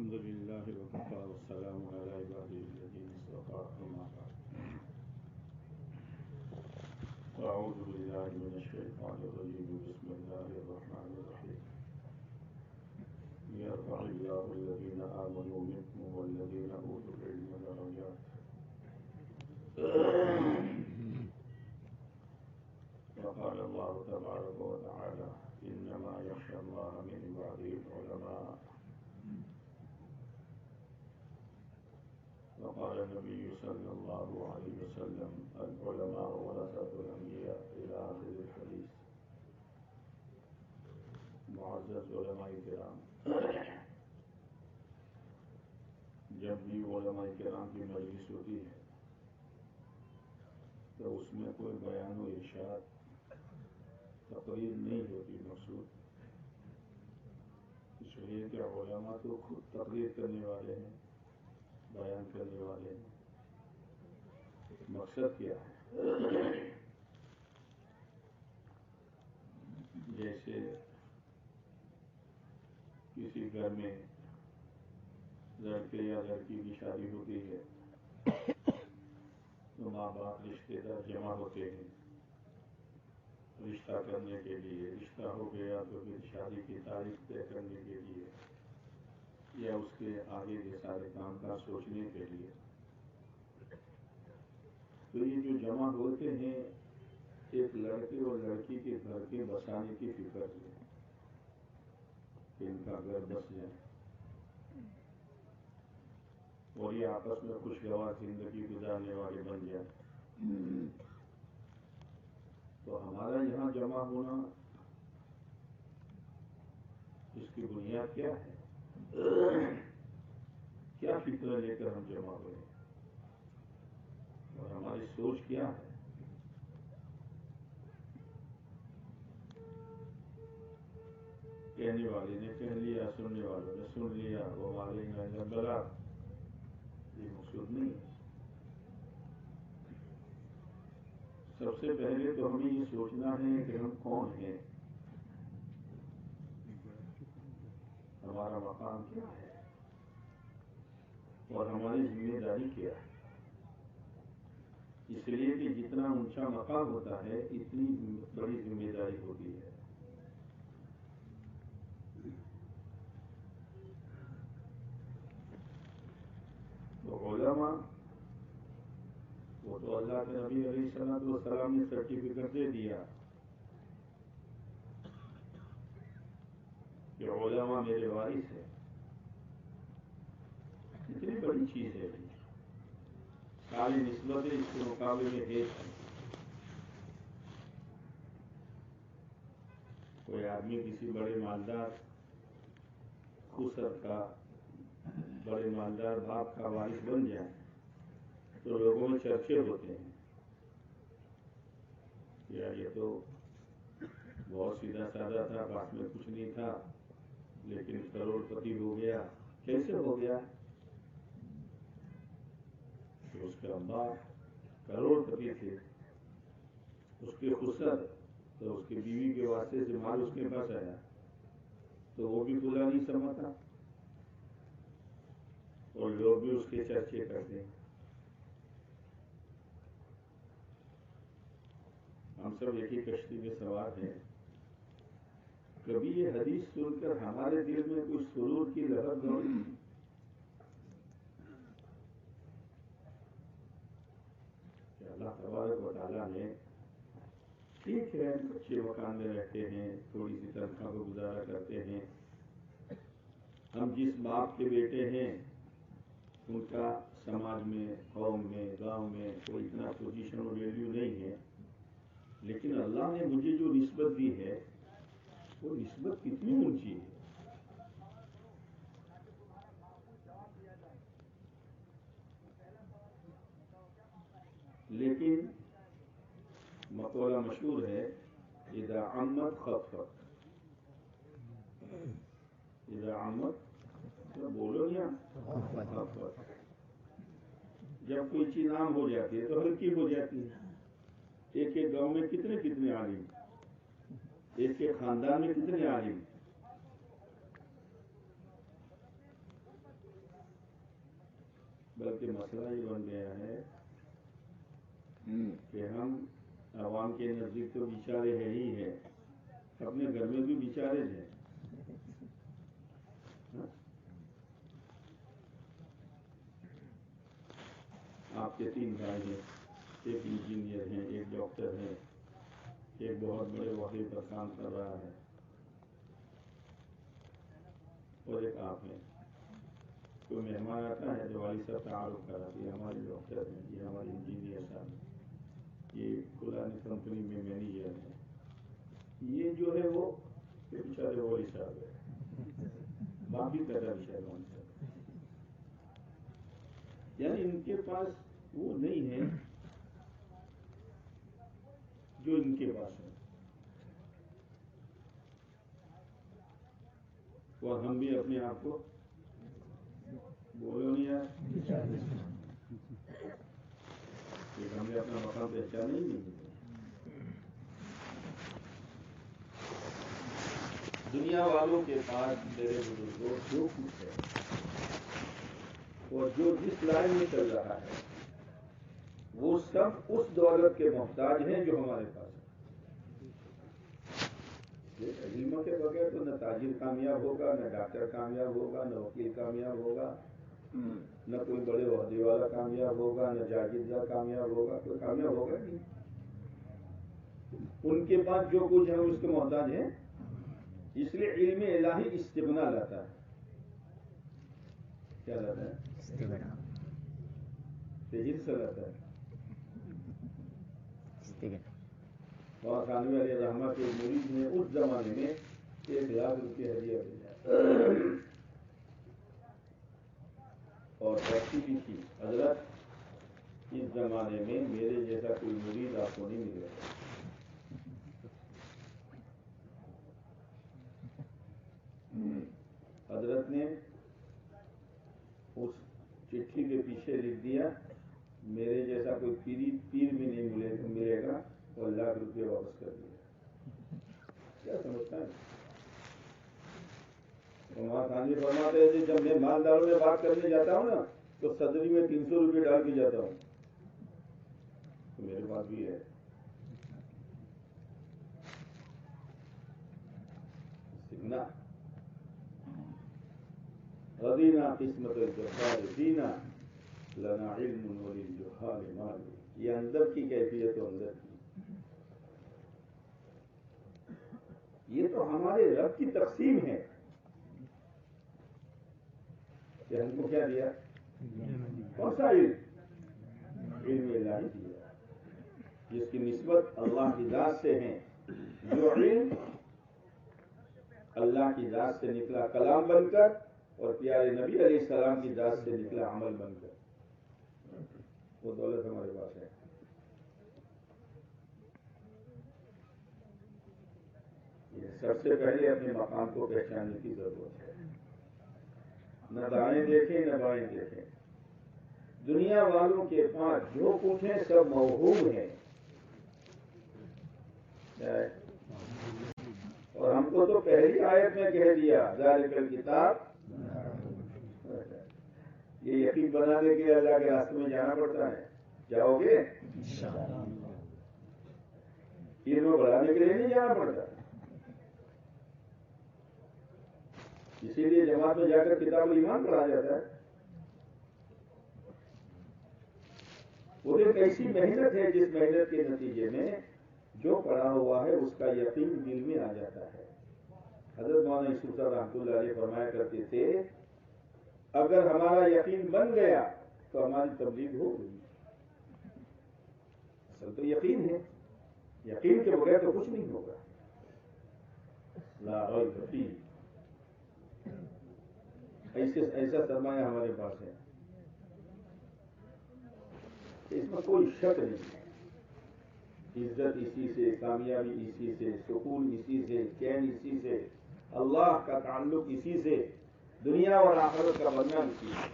الحمد لله وكفى والسلام على عباده الذين اصطفى أما بعد أعوذ بالله من الشيطان الرجيم بسم الله الرحمن الرحيم يرفع الله الذين آمنوا منكم والذين أوتوا العلم درجات وقال الله تبارك وتعالى إنما يخشى الله من عباده العلماء وقال النبي صلى الله عليه وسلم العلماء ورثة الأنبياء إلى آخر الحديث. معزز علماء کرام، جب بھی علماء کرام کی مجلس ہوتی ہے تو اس میں کوئی بیان و ارشاد تقریر نہیں ہوتی مقصود، اس لیے کہ علماء تو خود تقریر کرنے والے ہیں، بیان کرنے والے ہیں. مقصد کیا ہے؟ جیسے کسی گھر میں لڑکے یا لڑکی کی شادی ہوتی ہے تو ماں باپ رشتے دار جمع ہوتے ہیں رشتہ کرنے کے لیے. رشتہ ہو گیا تو پھر شادی کی تاریخ طے کرنے کے لیے یا اس کے آگے کے سارے کام کا سوچنے کے لیے. تو یہ جو جمع ہوتے ہیں ایک لڑکے اور لڑکی کے گھر کے بسانے کی فکر ہے کہ ان کا گھر بس جائے اور یہ آپس میں خوشگوار زندگی گزارنے والے بن جائیں. تو ہمارا یہاں جمع ہونا اس کی بنیاد کیا ہے؟ کیا فکر لے کر ہم جمع ہوئے اور ہماری سوچ کیا ہے؟ کہنے والے نے کہہ لیا، سننے والوں نے سن لیا، وہ والے بلا، یہ مقصود نہیں ہے. سب سے پہلے تو ہمیں یہ سوچنا ہے کہ ہم کون ہیں، ہمارا مقام کیا ہے اور ہماری ذمہ داری کیا ہے. اس لیے کہ جتنا اونچا مقام ہوتا ہے اتنی بڑی ذمہ داری ہوتی ہے. تو علماء وہ تو اللہ کے نبی علیہ السلام نے سرٹیفکیٹ دے دیا کہ علماء میرے وارث ہے. اتنی بڑی چیز ہے، ساری نسبتیں اس کے مقابلے میں ہے. کوئی آدمی کسی بڑے مالدار خسر کا، بڑے مالدار باپ کا وارث بن جائے تو لوگوں میں چرچے ہوتے ہیں، یا یہ تو بہت سیدھا سادہ تھا، پاس میں کچھ نہیں تھا لیکن کروڑ پتی ہو گیا. کیسے ہو گیا؟ کہ اس کے ابا کروڑ پتی تھے، اس کے خسر تو اس کی بیوی کے واسطے سے مال اس کے پاس آیا تو وہ بھی کھلا نہیں سمجھتا اور لوگ بھی اس کے چرچے کرتے ہیں. ہم سب ایک ہی کشتی میں سوار ہیں. کبھی یہ حدیث سن کر ہمارے دل میں کوئی سرور کی لہر دوڑی کہ اللہ تبارک و تعالیٰ نے، ٹھیک ہے اچھے مکان میں رہتے ہیں، تھوڑی سی تنخواہ کو گزارا کرتے ہیں، ہم جس باپ کے بیٹے ہیں ان کا سماج میں، قوم میں، گاؤں میں کوئی اتنا پوزیشن اور ویلیو نہیں ہے، لیکن اللہ نے مجھے جو نسبت دی ہے وہ نسبت کتنی اونچی ہے. لیکن مقولہ مشہور ہے، اذا عمت خفت، اذا عمت بولو یا خفت. جب کوئی چیز عام ہو جاتی ہے تو ہلکی ہو جاتی ہے. ایک ایک گاؤں میں کتنے کتنے عالم، ایک ایک خاندان میں کتنے عالم. بلکہ مسئلہ یہ بن گیا ہے کہ ہم عوام کے نزدیک تو بیچارے ہے ہی ہے، اپنے گھر میں بھی بیچارے ہیں. آپ کے 3 بھائی ہیں، ایک انجینئر ہیں، ایک ڈاکٹر ہیں، ایک بہت بڑے عہدے پر کام کر رہا ہے، اور ایک آپ ہیں. کوئی مہمان آتا ہے تو والد صاحب تعارف کراتی ہے، ہمارے ڈاکٹر ہیں، یہ ہمارے انجینئر صاحب ہیں، یہ فلانی کمپنی میں مینیجر ہیں، یہ جو ہے وہ بیچارے والد صاحب ہے، باپ بھی کہتا ہے بیچارے والد صاحب. یعنی ان کے پاس وہ نہیں ہے جو ان کے پاس ہے، اور ہم بھی اپنے آپ کو بولو نہیں ہے کہ ہم نے اپنا مقام پہچانا ہی نہیں. دنیا والوں کے پاس میرے بزرگوں جو کچھ ہے اور جو جس لائن میں چل رہا ہے وہ سب اس دولت کے محتاج ہیں جو ہمارے پاس ہے. علم کے بغیر تو نہ تاجر کامیاب ہوگا، نہ ڈاکٹر کامیاب ہوگا، نہ وکیل کامیاب ہوگا، نہ کوئی بڑے عہدے والا کامیاب ہوگا، نہ جاگیردار کامیاب ہوگا، کوئی کامیاب ہوگا نہیں. ان کے پاس جو کچھ ہے اس کے محتاج ہیں. اس لیے علم الہی استغنا لاتا ہے. کیا لاتا ہے؟ تجر سے لاتا ہے. اور خانوی علیہ رحمہ کے مرید نے اس زمانے میں 1,00,000 روپے ہدیہ بھیجا اور ایسی بھی تھی، حضرت اس زمانے میں میرے جیسا کوئی مرید آپ کو نہیں ملے گا. حضرت نے اس چٹھی کے پیچھے لکھ دیا میرے جیسا کوئی پیر بھی نہیں ملے گا، اور 1,00,000 روپے واپس کر دیا. کیا سمجھتا ہے؟ وہاں خانوی فرماتے ہیں جب میں مالداروں میں بات کرنے جاتا ہوں نا تو صدری میں 300 روپے ڈال کے جاتا ہوں. تو میرے پاس بھی ہے. سیکھنا. رضینا قسمت الجبار دینا لنا علم وللجہال مال. یہ اندر کی کیفیت و اندر کی، یہ تو ہمارے رب کی تقسیم ہے کہ ہم کو کیا دیا؟ کون سا علم؟ علم الہی دیا جس کی نسبت اللہ کی ذات سے ہے. جو علم اللہ کی ذات سے نکلا کلام بن کر اور پیارے نبی علیہ السلام کی ذات سے نکلا عمل بن کر، وہ دولت ہمارے پاس ہے. سب سے پہلے اپنے مقام کو پہچاننے کی ضرورت ہے. نہ دائیں دیکھیں نہ بائیں دیکھیں. دنیا والوں کے پاس جو کچھ ہے سب موہوم ہے، اور ہم کو تو پہلی آیت میں کہہ دیا ذالک الکتاب. یہ یقین بنانے کے لیے اللہ کے راستے میں جانا پڑتا ہے. جاؤ گے؟ علم بڑھانے کے لیے نہیں جانا پڑتا. اسی لیے جماعت میں جا کر کتاب ایمان پڑھا جاتا ہے. وہ ایک ایسی محنت ہے جس محنت کے نتیجے میں جو پڑھا ہوا ہے اس کا یقین دل میں آ جاتا ہے. حضرت مولانا یوسف صاحب رحمۃ اللہ علیہ فرمایا کرتے تھے اگر ہمارا یقین بن گیا تو ہماری تبلیغ ہو گئی. اصل تو یقین ہے، یقین کے بغیر تو کچھ نہیں ہوگا. لا ریب فیہ. ایسا سرمایہ ہمارے پاس ہے، اس میں کوئی شک نہیں ہے. عزت اسی سے، کامیابی اسی سے، سکون اسی سے، چین اسی سے، اللہ کا تعلق اسی سے، دنیا اور آخرت کا بننا اسی سے.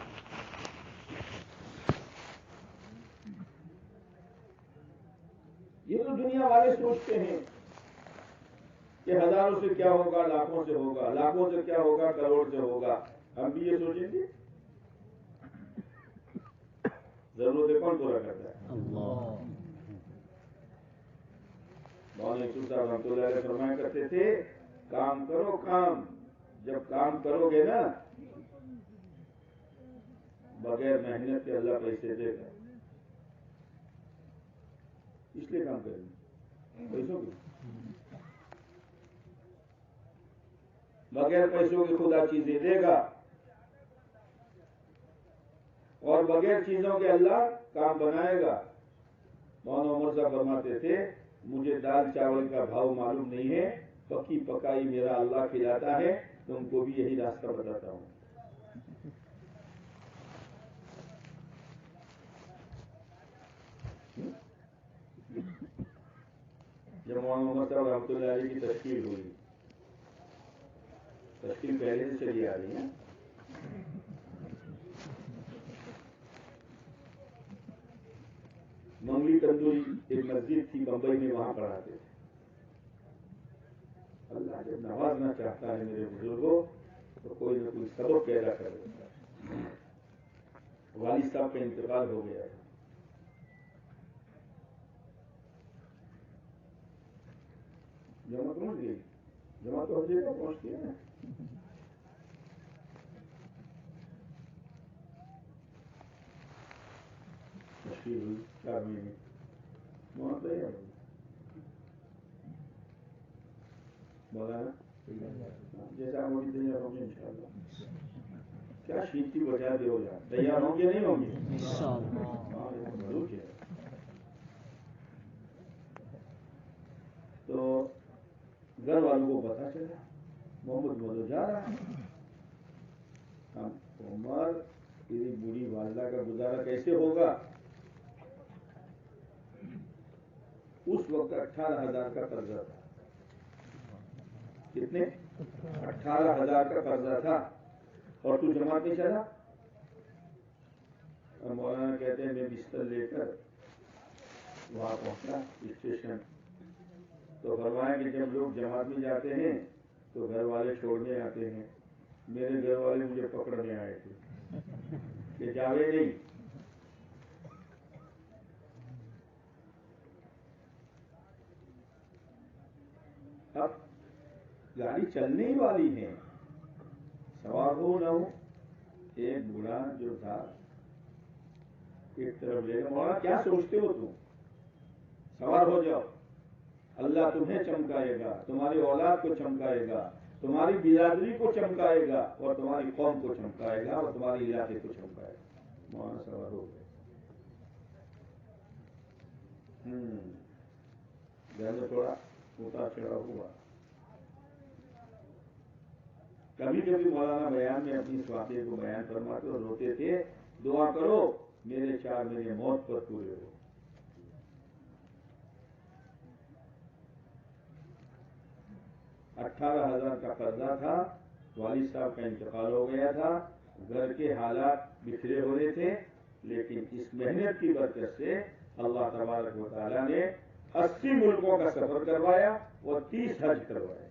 یہ تو دنیا والے سوچتے ہیں کہ ہزاروں سے کیا ہوگا، لاکھوں سے ہوگا، لاکھوں سے کیا ہوگا، کروڑ سے ہوگا. ہم بھی یہ سوچیں گے؟ ضرورتیں کون پورا کرتا ہے؟ اللہ. مولانا یوسف صاحب رحمۃ اللہ علیہ فرمایا کرتے تھے کام کرو کام. جب کام کرو گے نا بغیر محنت کے اللہ پیسے دے گا. اس لیے کام کریں گے پیسوں کی. بغیر پیسوں کے خدا چیزیں دے گا اور بغیر چیزوں کے اللہ کام بنائے گا. مولانا عمر صاحب فرماتے تھے مجھے دال چاول کا بھاؤ معلوم نہیں ہے، پکی پکائی میرا اللہ کھلاتا ہے، تم کو بھی یہی راستہ بتاتا ہوں. جب مولانا عمر صاحب رحمۃ اللہ علیہ کی تشکیل ہوئی، تشکیل پہلے سے چلی آ رہی ہے. منگلی تندوری ایک مسجد تھی بمبئی میں، وہاں پڑھاتے تھے. اللہ جب نوازنا چاہتا ہے میرے بزرگوں تو کوئی نہ کوئی سبب پیدا کر دیتا ہے. والد صاحب کا انتقال ہو گیا ہے. جمع پہنچ گئی، جمع تو ہر جگہ پہنچتی ہے نا. تشکیل ہوئی 4 مہینے وہاں تیار ہوئی. مولانا جیسا ہوگی تیار ہوں گے انشاءاللہ. کیا شیٹی بجا دے ہو جائے تیار ہوں گے نہیں ہوں گے؟ ضرور کیا. تو گھر والوں کو پتا چلا محمد مودو جا رہا ہے. عمر تیری بوڑھی والدہ کا گزارا کیسے ہوگا؟ اس وقت 18,000 کا قرضہ تھا. کتنے؟ 18,000 کا قرضہ تھا اور تو جماعت نہیں چلا. اور مولانا کہتے ہیں میں بستر لے کر وہاں پہنچا اسٹیشن تو فرمایا کہ جب لوگ جماعت میں جاتے ہیں تو گھر والے چھوڑنے آتے ہیں. میرے گھر والے مجھے پکڑنے آئے تھے کہ جاوے نہیں. اب گاڑی چلنے ہی والی ہے، سوار ہو نہ ہو. ایک بوڑھا جو تھا ایک طرف لے گا. مولانا کیا سوچتے ہو تم؟ سوار ہو جاؤ، اللہ تمہیں چمکائے گا، تمہاری اولاد کو چمکائے گا، تمہاری برادری کو چمکائے گا اور تمہاری قوم کو چمکائے گا اور تمہاری علاقے کو چمکائے گا. مولانا سوار ہو گئے. گھر میں تھوڑا اتار چڑھا ہوا. کبھی کبھی مولانا بیان میں اپنی اس واقعے کو بیان فرماتے اور روتے تھے دعا کرو میرے 4 مہینے موت پر پورے ہو. 18,000 کا قرضہ تھا، والد صاحب کا انتقال ہو گیا تھا، گھر کے حالات بکھرے ہو رہے تھے، لیکن اس محنت کی برکت سے اللہ تبارک و تعالیٰ نے 80 ملکوں کا سفر کروایا اور 30 حج کروائے.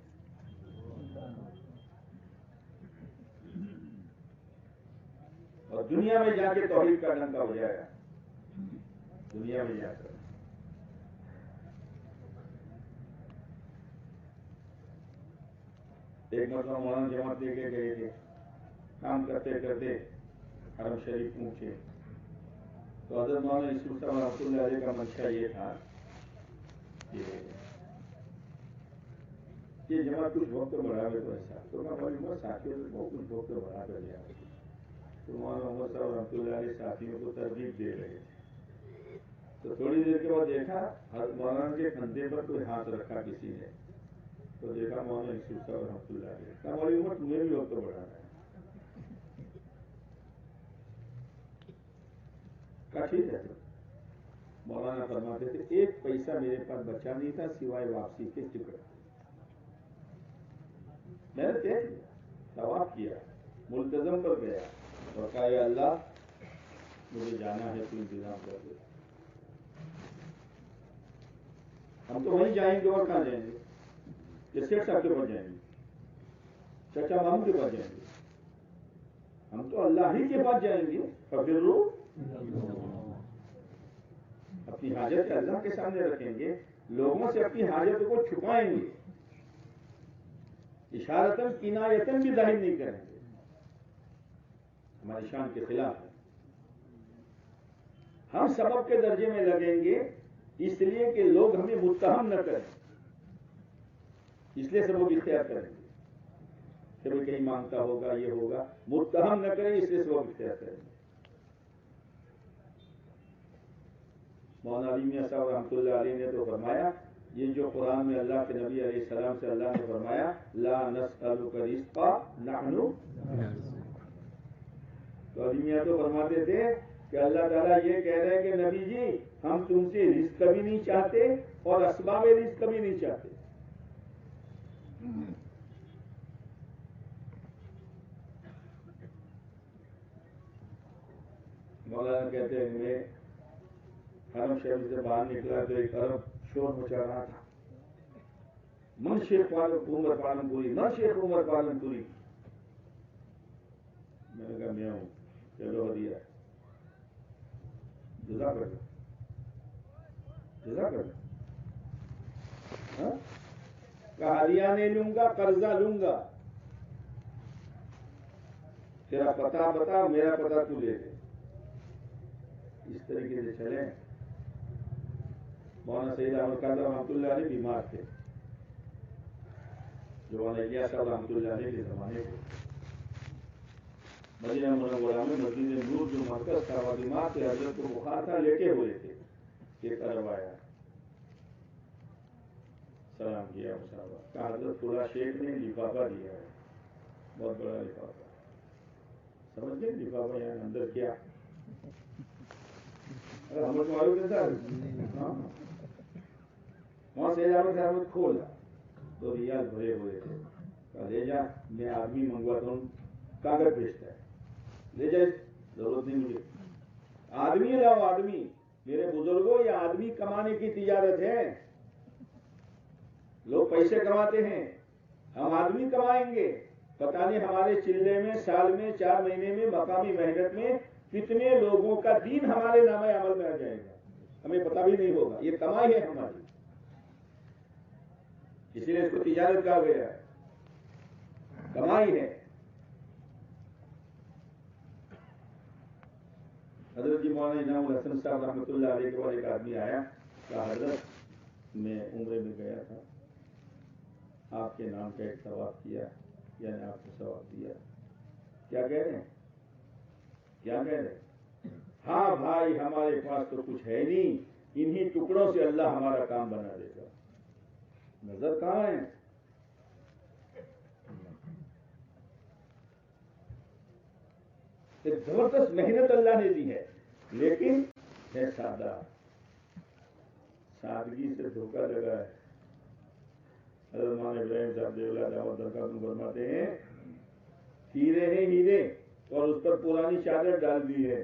اور دنیا میں جا کے توحید کا ڈنکا بجایا. دنیا میں جا کر ایک مرتبہ مولانا جماعت لے کے گئے تھے. کام کرتے کرتے حرم شریف پہنچے تو حضرت مولانا یوسف صاحب رحمۃ اللہ علیہ کا منشا یہ تھا کہ یہ جماعت کچھ وقت بڑھا کر تو ایسا تو میں بڑی عمر ساتھیوں کو کچھ وقت بڑھا کر لیا. تو مولانا عمر صاحب رحمۃ اللہ علیہ ساتھیوں کو ترغیب دے رہے تھے. تو تھوڑی دیر کے بعد دیکھا مولانا کے کندھے پر کوئی ہاتھ رکھا کسی نے تو دیکھا مولانا یوسف صاحب رحمۃ اللہ علیہ. ہماری عمر تمہیں بھی وقت بڑھانا ہے. کہا ٹھیک ہے. مولانا فرماتے تھے ایک پیسہ میرے پاس بچا نہیں تھا سوائے واپسی کے ٹکٹ. میں نے دیکھ لیا، طواف کیا، ملتزم پر گیا اور کہا یا اللہ مجھے جانا ہے تو انتظام کر دے. ہم تو وہیں جائیں گے اور کہاں جائیں گے؟ یہ سیٹ صاحب کے پاس جائیں گے، چچا ماموں کے پاس جائیں گے. ہم تو اللہ ہی کے پاس جائیں گے. ففروا اپنی حاجت اللہ کے سامنے رکھیں گے، لوگوں سے اپنی حاجتوں کو چھپائیں گے، اشارتاً کنایتاً بھی ظاہر نہیں کریں گے، ہماری شان کے خلاف ہے۔ ہم سبب کے درجے میں لگیں گے اس لیے کہ لوگ ہمیں متہم نہ کریں، اس لیے سبب اختیار کریں گے کہ بھئی کہیں مانگتا ہوگا، یہ ہوگا، متہم نہ کریں اس لیے سبب اختیار کریں گے۔ مولانا علی میاں صاحب رحمۃ اللہ علیہ نے تو فرمایا، یہ جو قرآن میں اللہ کے نبی علیہ السلام سے اللہ نے فرمایا لا نسألک رزقا نحن، تو علی میاں تو فرماتے تھے کہ اللہ تعالیٰ یہ کہہ رہے ہیں کہ نبی جی ہم تم سے رزق کبھی نہیں چاہتے اور اسباب رزق کبھی نہیں چاہتے۔ مولانا کہتے ہیں میں حرم شریف سے باہر نکلا تو ایک عرب شور مچا رہا تھا، من شیخ عمر پالن پوری، من شیخ عمر پالن پوری۔ میں نے کہا میں ہوں، چلو ہدیہ جزاک اللہ، جزاک اللہ، کہا ہدیہ نہیں لوں گا، قرضہ لوں گا، تیرا پتہ بتا، میرا پتہ تو لے لے۔ اس طریقے سے چلیں۔ مولانا سید احمد قادر رحمۃ اللہ علیہ بیمار تھے، جو مولانا الیاس صاحب رحمۃ اللہ علیہ کے زمانے کے مدینہ منورہ میں مسجد نور جو مرکز تھا، وہ بیمار تھے، حضرت کو بخار تھا، لیٹے ہوئے تھے، ایک عرب آیا، سلام کیا، مسافہ کہا حضرت فلاں شیخ نے لفافہ دیا ہے، بہت بڑا لفافہ، سمجھ گئے لفافہ یہاں اندر کیا؟ ہم کو معلوم نہیں تھا، وہاں سے احمد صاحب کھولا تو ریال بھرے ہوئے تھے، کہا لے جا، میں آدمی منگواتا ہوں، کاغذ بھیجتا ہے، لے جائے، ضرورت نہیں مجھے، آدمی لاؤ، آدمی، میرے بزرگوں یہ آدمی کمانے کی تجارت ہے، لوگ پیسے کماتے ہیں، ہم آدمی کمائیں گے، پتہ نہیں ہمارے چلے میں سال میں 4 مہینے میں مقامی محنت میں کتنے لوگوں کا دین ہمارے نام عمل میں آ جائے گا، ہمیں پتہ بھی نہیں ہوگا، یہ کمائی ہے ہماری، اس لیے اس کو تجارت کہا گیا ہے، کمائی ہے۔ حضرت جی مولانا انعام الحسن صاحب رحمۃ اللہ علیہ کے بعد ایک آدمی آیا، کہا حضرت میں عمرے میں گیا تھا، آپ کے نام کا ایک ثواب کیا، یعنی آپ کو ثواب دیا، کیا کہہ رہے ہیں؟ کیا کہہ رہے ہیں؟ ہاں بھائی ہمارے پاس تو کچھ ہے نہیں، انہی ٹکڑوں سے اللہ ہمارا کام بنا دے گا، نظر کہاں ہے؟ ایک زبردست محنت اللہ نے دی ہے، لیکن ہے سادہ، سادگی سے دھوکہ لگا ہے۔ حضرت مولانا ابراہیم صاحب دیولہ دعوت برکاتہ فرماتے ہیں ہیرے ہیں ہیرے اور اس پر پرانی چادر ڈال دی ہے،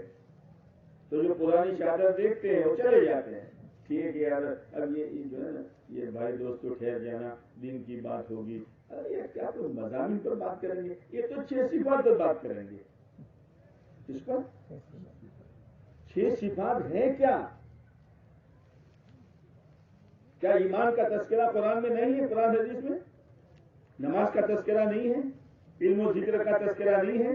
تو جو پرانی چادر دیکھتے ہیں وہ چلے جاتے ہیں، ٹھیک ہے یار اب یہ جو ہے نا یہ بھائی دوست کو ٹھہر جانا، دن کی بات ہوگی، ارے یہ کیا تو مضامین پر بات کریں گے، یہ تو 6 صفات پر بات کریں گے، اس پر 6 صفات ہیں کیا؟ کیا ایمان کا تذکرہ قرآن میں نہیں ہے؟ قرآن حدیث میں نماز کا تذکرہ نہیں ہے، علم و ذکر کا تذکرہ نہیں ہے،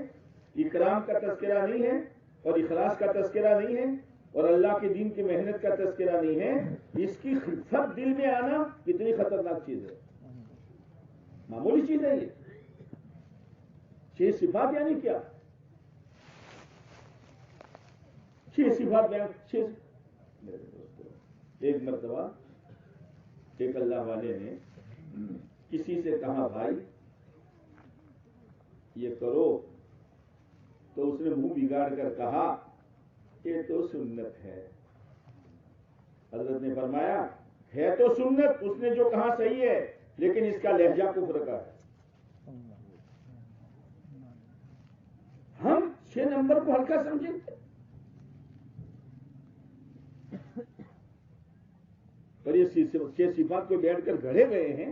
اکرام کا تذکرہ نہیں ہے، اور اخلاص کا تذکرہ نہیں ہے، اور اللہ کے دین کی محنت کا تذکرہ نہیں ہے، اس کی سب دل میں آنا کتنی خطرناک چیز ہے، معمولی چیز ہے یہ۔ 6 صفات یعنی کیا؟ 6 صفات بیان، 6 میرے دوستو، ایک مرتبہ ایک اللہ والے نے کسی سے کہا بھائی یہ کرو، تو اس نے منہ بگاڑ کر کہا یہ تو سنت ہے۔ حضرت نے فرمایا ہے تو سنت، اس نے جو کہا صحیح ہے، لیکن اس کا لہجہ کفر کا ہے۔ ہم 6 نمبر کو ہلکا سمجھیں، اور یہ 6 صفات کو بیٹھ کر گھڑے گئے ہیں۔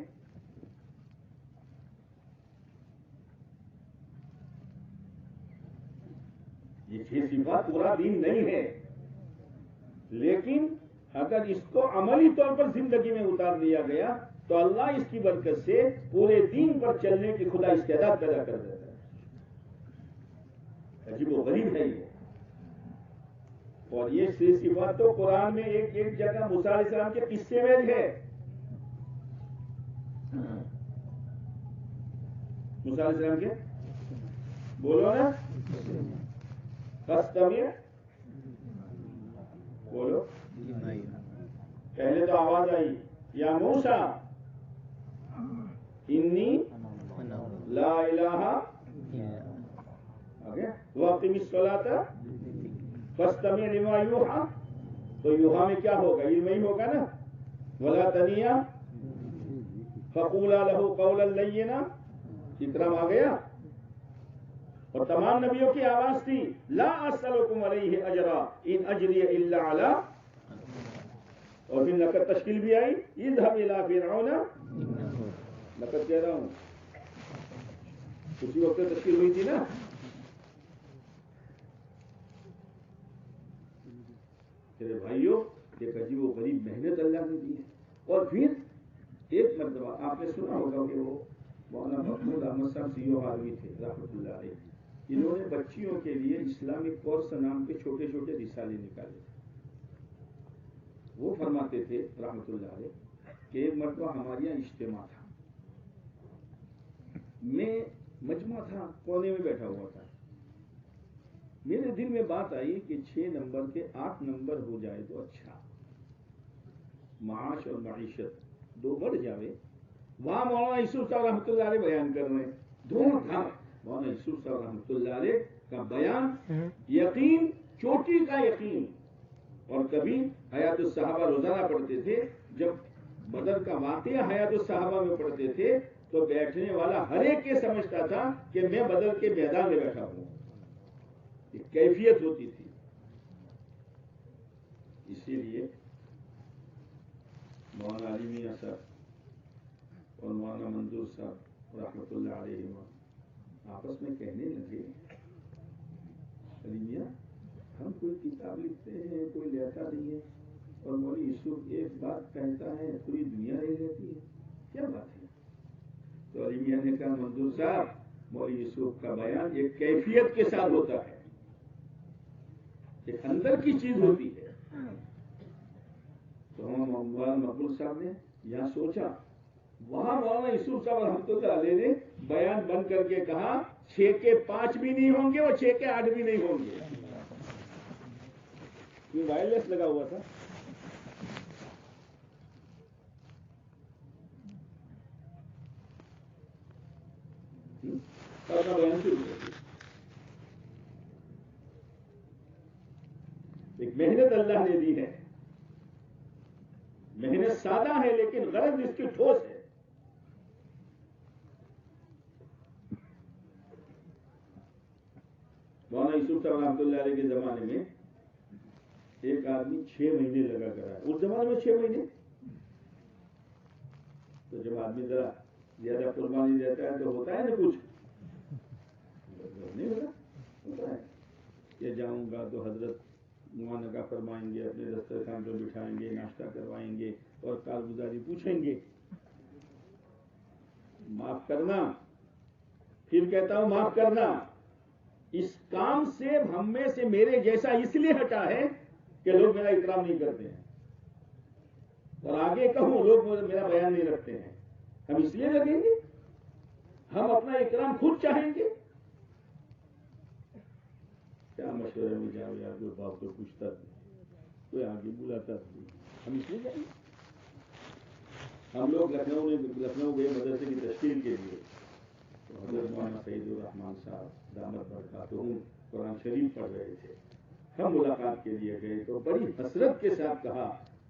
یہ 6 صفات پورا دین نہیں ہے، لیکن اگر اس کو عملی طور پر زندگی میں اتار دیا گیا تو اللہ اس کی برکت سے پورے دین پر چلنے کی خدا استعداد پیدا کر دیتا ہے. عجیب و غریب ہے یہ. اور یہ صفات تو قرآن میں ایک جگہ موسیٰ علیہ السلام کے قصے میں ہے. موسیٰ علیہ السلام کے بولو نا فاستمع بولو. پہلے تو آواز آئی یا موسیٰ انی لا الہ واقم الصلاۃ فاستمع لما یوحیٰ. تو یوحیٰ میں کیا ہوگا؟ علم ہی ہوگا نا. ولا تنیا فقولا لہ قولا لینا. اکرام آ گیا. اور تمام نبیوں کی آواز تھی لا اسألکم علیہ اجرا ان اجری الا علی. اور پھر نقد تشکیل بھی آئی اذهب الى فرعون. نقد کہہ رہا ہوں اسی وقت تشکیل ہوئی تھی نا. میرے بھائیوں ایک عجیب و غریب محنت اللہ نے دی ہے. اور پھر ایک مرتبہ آپ نے سنا ہوگا کہ وہ مولانا محمود احمد صاحب سی او عالمی تھے رحمۃ اللہ علیہ. انہوں نے بچیوں کے لیے اسلامک کورس نام کے چھوٹے چھوٹے رسالے نکالے تھے. وہ فرماتے تھے رحمۃ اللہ علیہ کہ ایک مرتبہ ہمارے یہاں اجتماع تھا. میں مجمع تھا کونے میں بیٹھا ہوا تھا. میرے دل میں بات آئی کہ 6 نمبر کے 8 نمبر ہو جائے تو اچھا. معاش اور معیشت 2 بڑھ جاوے. وہاں مولانا یوسف صاحب رحمۃ اللہ علیہ بیان کر رہے ہیں. دونوں تھا مولانا یوسف صاحب رحمۃ اللہ علیہ کا بیان یقین چوٹی کا یقین. اور کبھی حیات الصحابہ روزانہ پڑھتے تھے. جب بدر کا واقعہ حیات الصحابہ میں پڑھتے تھے تو بیٹھنے والا ہر ایک یہ سمجھتا تھا کہ میں بدر کے میدان میں بیٹھا ہوں. ایک کیفیت ہوتی تھی. اسی لیے مولانا علی میاں صاحب اور مولانا منظور صاحب رحمۃ اللہ علیہ آپس میں کہنے لگے علی میاں ہم کوئی کتاب لکھتے ہیں کوئی لیتا نہیں ہے اور مولوی یوسف ایک بات کہتا ہے پوری دنیا رہ جاتی ہے. کیا بات ہے؟ تو علی میاں نے کہا منظور صاحب مولوی یوسف کا بیان ایک کیفیت کے ساتھ ہوتا ہے. ایک اندر کی چیز ہوتی ہے. تو مولانا مقبول صاحب نے یہاں سوچا. وہاں مولانا یوسف صاحب رحمۃ اللہ علیہ نے بیان بند کر کے کہا 6 کے 5 بھی نہیں ہوں گے اور 6 کے 8 بھی نہیں ہوں گے. یہ وائرلیس لگا ہوا تھا. بیان شروع کر دیا. ایک محنت اللہ نے دی ہے. محنت سادہ ہے لیکن غرض اس کی ٹھوس ہے. مولانا یوسف صاحب رحمۃ اللہ علیہ کے زمانے میں ایک آدمی 6 مہینے لگا کر آیا. اس زمانے میں 6 مہینے. تو جب آدمی ذرا زیادہ قربانی دیتا ہے تو ہوتا ہے نا کچھ نہیں ہوتا ہے. کہ جاؤں گا تو حضرت معانقہ فرمائیں گے اپنے دسترخوان پر بٹھائیں گے ناشتہ کروائیں گے اور کارگزاری پوچھیں گے. معاف کرنا. پھر کہتا ہوں معاف کرنا. اس کام سے ہم میں سے میرے جیسا اس لیے ہٹا ہے کہ لوگ میرا اکرام نہیں کرتے ہیں. اور آگے کہوں لوگ میرا بیان نہیں رکھتے ہیں. ہم اس لیے لگیں گے. ہم اپنا اکرام خود چاہیں گے. کیا مشورے میں جاؤ یار کوئی باپ کو پوچھتا کوئی آگے بلاتا ہم اس لیے جائیں گے. ہم لوگ لکھنؤ گئے مدرسے کی تشکیل کے لیے. تو حضرت مولانا سعید الرحمان صاحب دامت برکاتہم قرآن شریف پڑھ رہے تھے. ہم ملاقات کے لیے گئے تو بڑی حسرت کے ساتھ کہا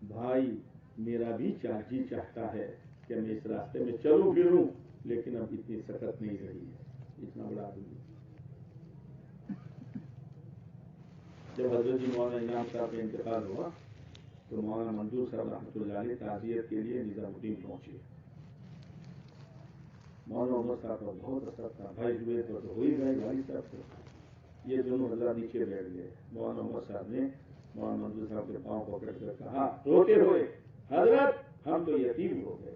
بھائی میرا بھی جی چاہتا ہے کہ میں اس راستے میں چلوں پھروں لیکن اب اتنی سخت نہیں رہی ہے. اتنا بڑا آدمی. جب حضرت جی مولانا انعام صاحب کا انتقال ہوا تو مولانا منظور صاحب رحمۃ اللہ علیہ تعزیت کے لیے نظام الدین پہنچے. مولانا عمر صاحب کا بہت اثر تھا. بھائی ہوئے تو ہو ہی گئے والد صاحب سے. یہ دونوں حضرات نیچے بیٹھ گئے. مولانا عمر صاحب نے مولانا منظور صاحب کے پاؤں پکڑ کر کہا روتے ہوئے، حضرت ہم تو یتیم ہو گئے،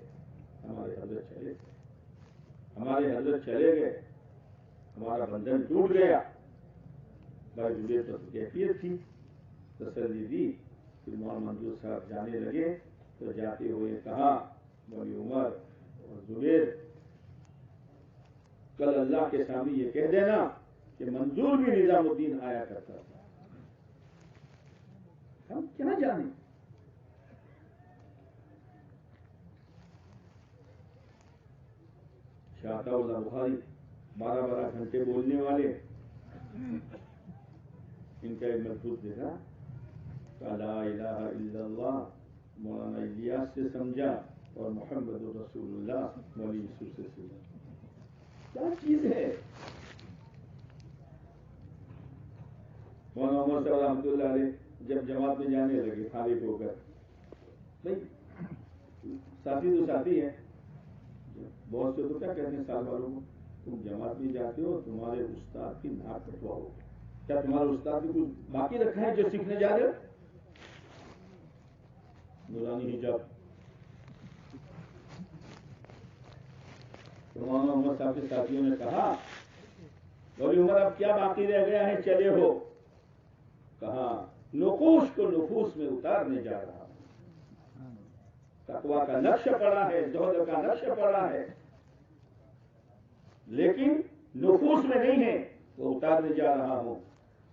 ہمارے حضرت چلے گئے، ہمارے حضرت چلے گئے، ہمارا بندھن ٹوٹ گیا۔ بھائی جبیر تو کیفیت تھی، تسلی دی۔ پھر مولانا منظور صاحب جانے لگے تو جاتے ہوئے کہا، مولی عمر اور زبیر کل اللہ کے سامنے یہ کہہ دینا کہ منظور بھی نظام الدین آیا کرتا تھا، ہم کیا جانیں۔ شاہ عطا اللہ بخاری 12 گھنٹے بولنے والے، ان کا ایک ملفوظ دیکھا، لا الہ الا اللہ مولانا الیاس سے سمجھا اور محمد رسول اللہ مولوی یوسف سے سمجھا، کیا چیز ہے۔ مولانا عمر صاحب رحمۃ اللہ علیہ جب جماعت میں جانے لگے خالد ہو کر، بھائی ساتھی تو ساتھی ہے، بہت سے تو کیا کہتے ہیں سال والوں کو، تم جماعت میں جاتے ہو تمہارے استاد کی ناک کٹواؤ، کیا تمہارے استاد نے کچھ باقی رکھا ہے جو سیکھنے جا رہے ہو؟ نورانی حجاب۔ مولانا عمر صاحب کے ساتھیوں نے کہا، مولی عمر اب کیا باقی رہ گیا ہے، چلے ہو؟ کہا نقوش کو نفوس میں اتارنے جا رہا ہوں، تقویٰ کا نقش پڑا ہے، زہد کا نقش پڑا ہے، لیکن نفوس میں نہیں ہے، وہ اتارنے جا رہا ہوں۔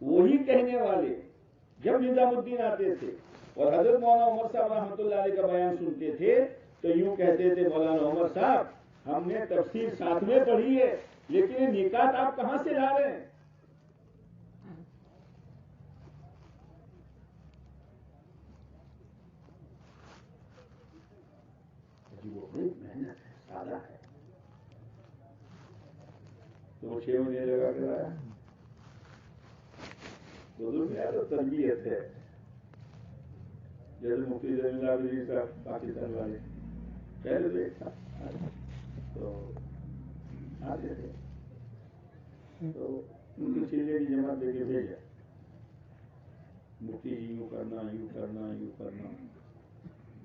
وہی کہنے والے جب نظام الدین آتے تھے اور حضرت مولانا عمر صاحب رحمۃ اللہ علیہ کا بیان سنتے تھے تو یوں کہتے تھے، مولانا عمر صاحب ہم نے تفسیر ساتھ میں پڑھی ہے، لیکن یہ نکات آپ کہاں سے لا رہے ہیں؟ وہ محنت ہے، سادہ ہے، تو 6 مہینے لگا کر آیا، تو تربیت ہے، جیسے مفتی زمین اللہ صاحب پاکستان والے پہلے دیکھا تو آتے تھے تو ان کی چیزیں کی جماعت دے کے بھیجا، مفتی جی یوں کرنا یوں کرنا یوں کرنا،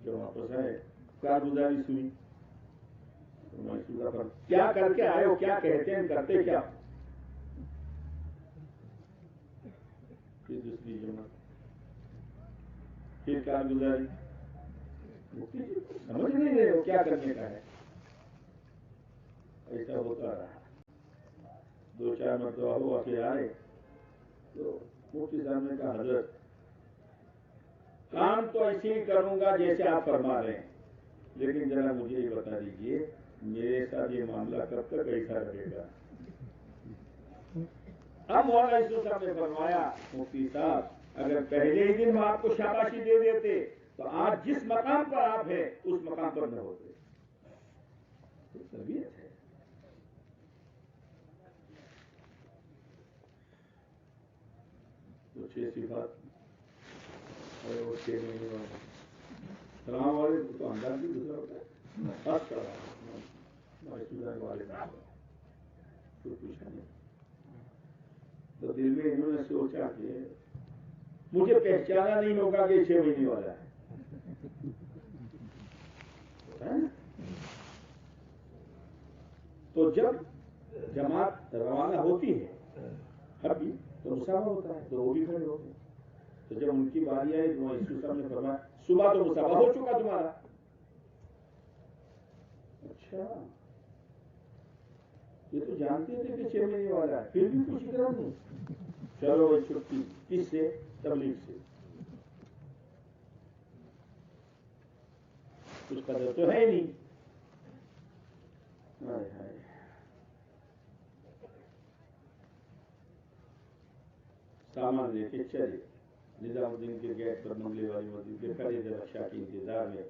جب واپس آئے کارگزاری سنی، کیا کر کے آئے ہو، کیا کہتے ہیں، کرتے کیا؟ پھر دوسری جماعت، پھر کارگزاری، مفتی جی سمجھ نہیں رہے ہو کیا کرنے کا ہے۔ ایسا ہوتا رہا، 2-4 مرتبہ ہوا، پھر آئے تو مفتی صاحب نے کہا، حضرت کام تو ایسے ہی کروں گا جیسے آپ فرما رہے ہیں، لیکن ذرا مجھے یہ بتا دیجئے میرے ساتھ یہ معاملہ کب تک ایسا رہے گا؟ اب مولانا یوسف صاحب نے فرمایا، مفتی صاحب اگر پہلے ہی دن ہم آپ کو شاباشی دے دیتے تو آج جس مقام پر آپ ہیں اس مقام پر نہ ہوتے۔ تربیت ہے۔ تو 6 صفات اور وہ 6 مہینے والے السلام علیکم تو انداز بھی دوسرا ہوتا ہے، السلام والے تو پوچھا نہیں، تو دل میں انہوں نے سوچا کہ مجھے پہچانا نہیں ہوگا کہ 6 مہینے والا ہے، تو جب جماعت روانہ ہوتی ہے ابھی تو مسافہ ہوتا ہے تو وہ بھی کھڑے ہوتے ہیں، تو جب ان کی باری آئی تو یوسف صاحب نے فرمایا، صبح تو مسافہ ہو چکا تمہارا۔ اچھا یہ تو جانتے تھے کہ 6 مہینے والا ہے، پھر بھی کچھ کرو نہیں، چلو بھائی چھٹی، کس سے؟ تبلیغ سے، کچھ قدر تو ہے نہیں۔ سامان لے کے چلے، نظام الدین کے گیٹ پر بنگلے والی مسجد کے کھڑے تھے رکشا کے انتظار میں،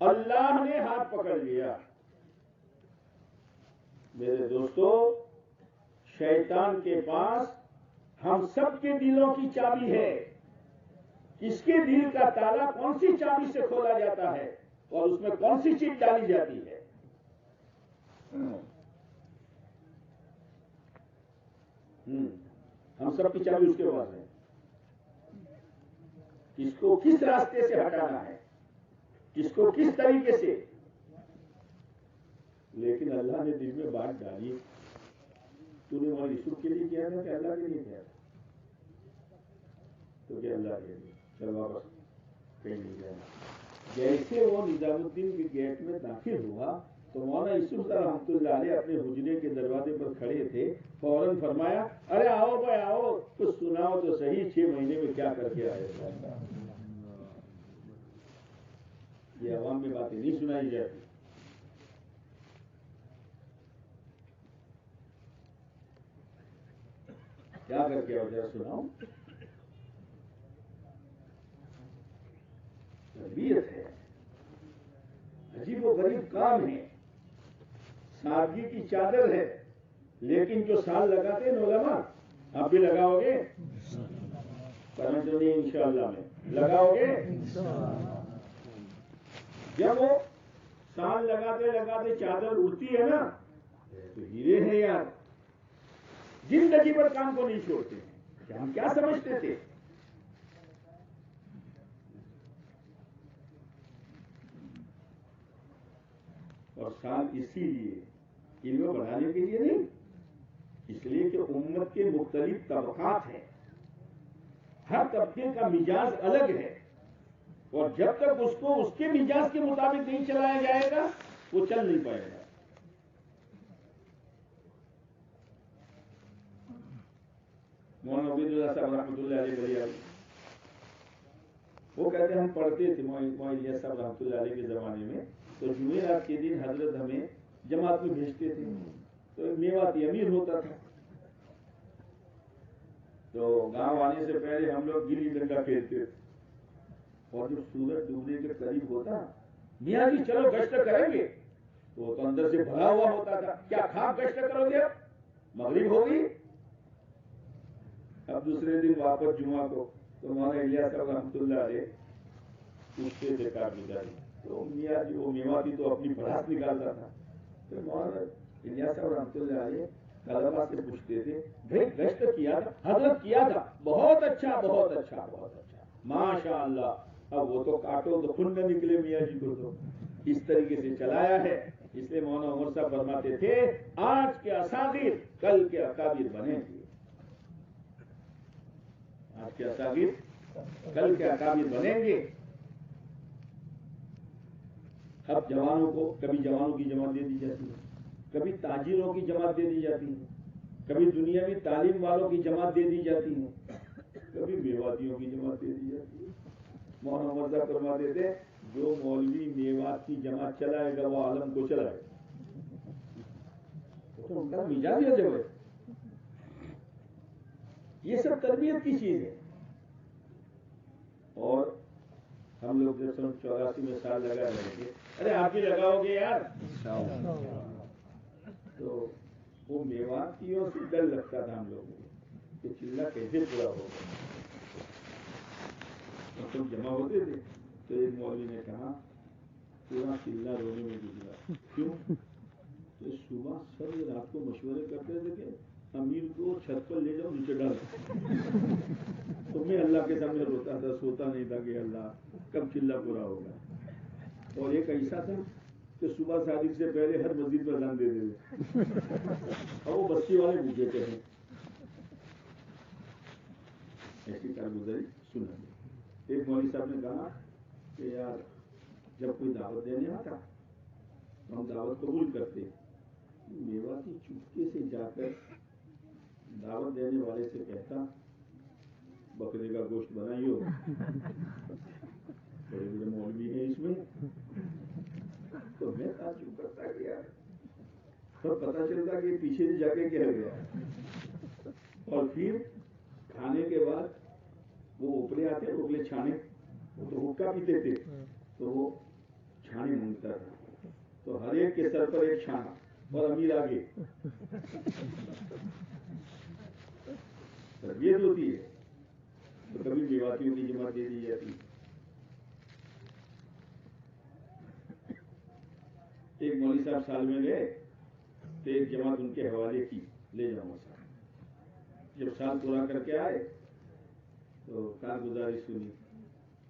اللہ نے ہاتھ پکڑ لیا۔ میرے دوستو، شیطان کے پاس ہم سب کے دلوں کی چابی ہے، اس کے دل کا تالا کون سی چابی سے کھولا جاتا ہے اور اس میں کون سی چیز ڈالی جاتی ہے۔ ہم سب کی چابی اس کے پاس ہے۔ کس کو کس راستے سے ہٹانا ہے، کس کو کس طریقے سے. لیکن اللہ نے دل میں بات ڈالی، تو نے وہاں یوسف کے لیے کیا تھا کہ اللہ کے لیے کیا تھا؟ تو کہ اللہ کے لیے. چل واپس کہیں نہیں جانا. جیسے وہ نظام الدین کے گیٹ میں داخل ہوا تو مولانا یوسف رحمۃ اللہ علیہ اپنے حجرے کے دروازے پر کھڑے تھے، فوراً فرمایا ارے آؤ بھائی آؤ، کچھ سناؤ تو صحیح، 6 مہینے میں کیا کر کے آئے. یہ عوام میں باتیں نہیں سنائی جاتی. کیا کر کے آؤ، ذرا سناؤ. تربیت ہے، عجیب و غریب کام ہے، سادگی کی چادر ہے. لیکن جو سال لگاتے ہیں علماء، آپ بھی لگاؤ گے؟ کرنا تو نہیں انشاءاللہ میں لگاؤ گے. جب وہ سال لگاتے لگاتے چادر اڑتی ہے نا تو ہیرے ہیں یار. زندگی پر کام کو نہیں چھوڑتے ہیں کہ ہم کیا سمجھتے تھے. اور سال اسی لیے علم بڑھانے کے لیے نہیں، اس لیے کہ امت کے مختلف طبقات ہیں، ہر طبقے کا مزاج الگ ہے، اور جب تک اس کو اس کے مزاج کے مطابق نہیں چلایا جائے گا وہ چل نہیں پائے گا. مولانا عبید اللہ صاحب رحمۃ اللہ علیہ بریلوی، وہ کہتے ہیں ہم پڑھتے تھے مولانا الیاس صاحب رحمۃ اللہ علیہ کے زمانے میں، تو جمعرات کے دن حضرت ہمیں جماعت میں بھیجتے تھے. تو میواتی امیر ہوتا تھا، تو گاؤں آنے سے پہلے ہم لوگ گلی ڈنڈا کھیلتے تھے. اور جب سورج ڈوبنے کے قریب ہوتا، میاں جی چلو گشت کریں گے، تو اندر سے بھرا ہوا ہوتا تھا، کیا کھاپ گشت کرو گے؟ اب مغرب ہوگی. اب دوسرے دن واپس جمعہ کو تو مولانا الیاس صاحب رحمۃ اللہ علیہ پوچھتے تھے کارگزاری، تو میاں جی وہ میواتی تو اپنی بڑھاس نکالتا تھا. تو مولانا الیاس صاحب رحمۃ اللہ علیہ طلبا سے پوچھتے تھے بھائی گشت کیا تھا؟ حضرت کیا تھا. بہت اچھا بہت اچھا بہت اچھا ماشاء اللہ. اب وہ تو کاٹو تو خون نہ نکلے میاں جی کو، تو اس طریقے سے چلایا ہے. اس لیے مولانا عمر صاحب فرماتے تھے آج کے اساغیر کل کے اکابر بنیں گے. آج کے اساغیر کل کے اکابر بنیں گے. اب جوانوں کو کبھی جوانوں کی جماعت دے دی جاتی ہے، کبھی تاجروں کی جماعت دے دی جاتی ہے، کبھی دنیاوی تعلیم والوں کی جماعت دے دی جاتی ہے، کبھی میواتیوں کی جماعت دے دی جاتی ہے. مولانا عمر صاحب فرماتے تھے جو مولوی میوات کی جماعت چلائے گا وہ عالم کو چلائے گا. تو ان کا مزاج ہے جو ہے. یہ سب تربیت کی چیز ہے. اور ہم لوگ جب 84 میں سال لگا رہے تھے، ارے آپ بھی لگاؤ گے یار، تو وہ میواتیوں سے ڈر لگتا تھا ہم لوگوں کو کہ چلہ کیسے پورا ہوگا. اور سب جمع ہوتے تھے تو ایک مولوی نے کہا پورا چلہ رونے میں گزرا. کیوں؟ تو صبح سب رات کو مشورے کرتے تھے کہ امیر کو چھت پر لے جاؤ نیچے ڈال. تو میں اللہ کے سامنے روتا تھا، سوتا نہیں تھا کہ اللہ کب چلہ پورا ہوگا. اور ایک ایسا تھا کہ صبح صادق سے پہلے ہر مسجد میں اذان دے دیتے اور وہ بستی والے بھوکے تھے. ایسی کارگزاری سنا. ایک مولوی صاحب نے کہا کہ یار جب کوئی دعوت دینے آتا تو ہم دعوت قبول کرتے. میواتی چپکے سے جا کر دعوت دینے والے سے کہتا بکرے کا گوشت بنائیو. بڑے بڑے مولوی ہیں اس میں. تو میں تعجب کرتا کہ یار، پر پتہ چلتا کہ پیچھے سے جا کے کہہ گیا. اور پھر کھانے کے بعد وہ اوپرے آتے، اوپرے چھانے، وہ تو حکا پیتے تھے تو وہ چھانے مانگتا تھا. تو ہر ایک کے سر پر ایک چھانا اور امیر آگے. تربیت ہوتی ہے. تو کبھی میواتیوں کی جماعت دے دی جاتی. ایک مولوی صاحب سال میں گئے تو ایک جماعت ان کے حوالے کی لے جاؤ صاحب. جب سال پورا کر کے آئے تو کارگزاری سنی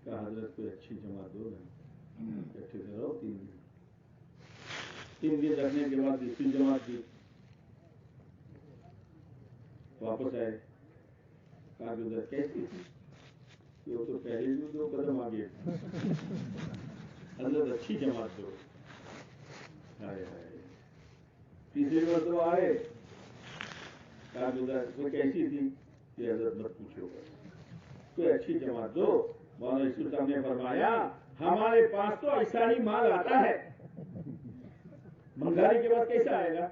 کہا حضرت کوئی اچھی جماعت دو نا، بیٹھے سے رہو 3 دن. 3 دن رکھنے کے بعد دوسری جماعت کی، واپس آئے. کہا کہ ادھر کیسی تھی؟ وہ تو پہلے بھی 2 قدم آگے. حضرت اچھی جماعت دو. ہائے ہائے. تیسری مرتبہ آئے. کہا کہ ادھر وہ کیسی تھی؟ کہ حضرت مت پوچھو، کوئی اچھی جماعت دو. مولانا یوسف صاحب نے فرمایا ہمارے پاس تو ایسا ہی مال آتا ہے، بنگالی کے پاس کیسا آئے گا؟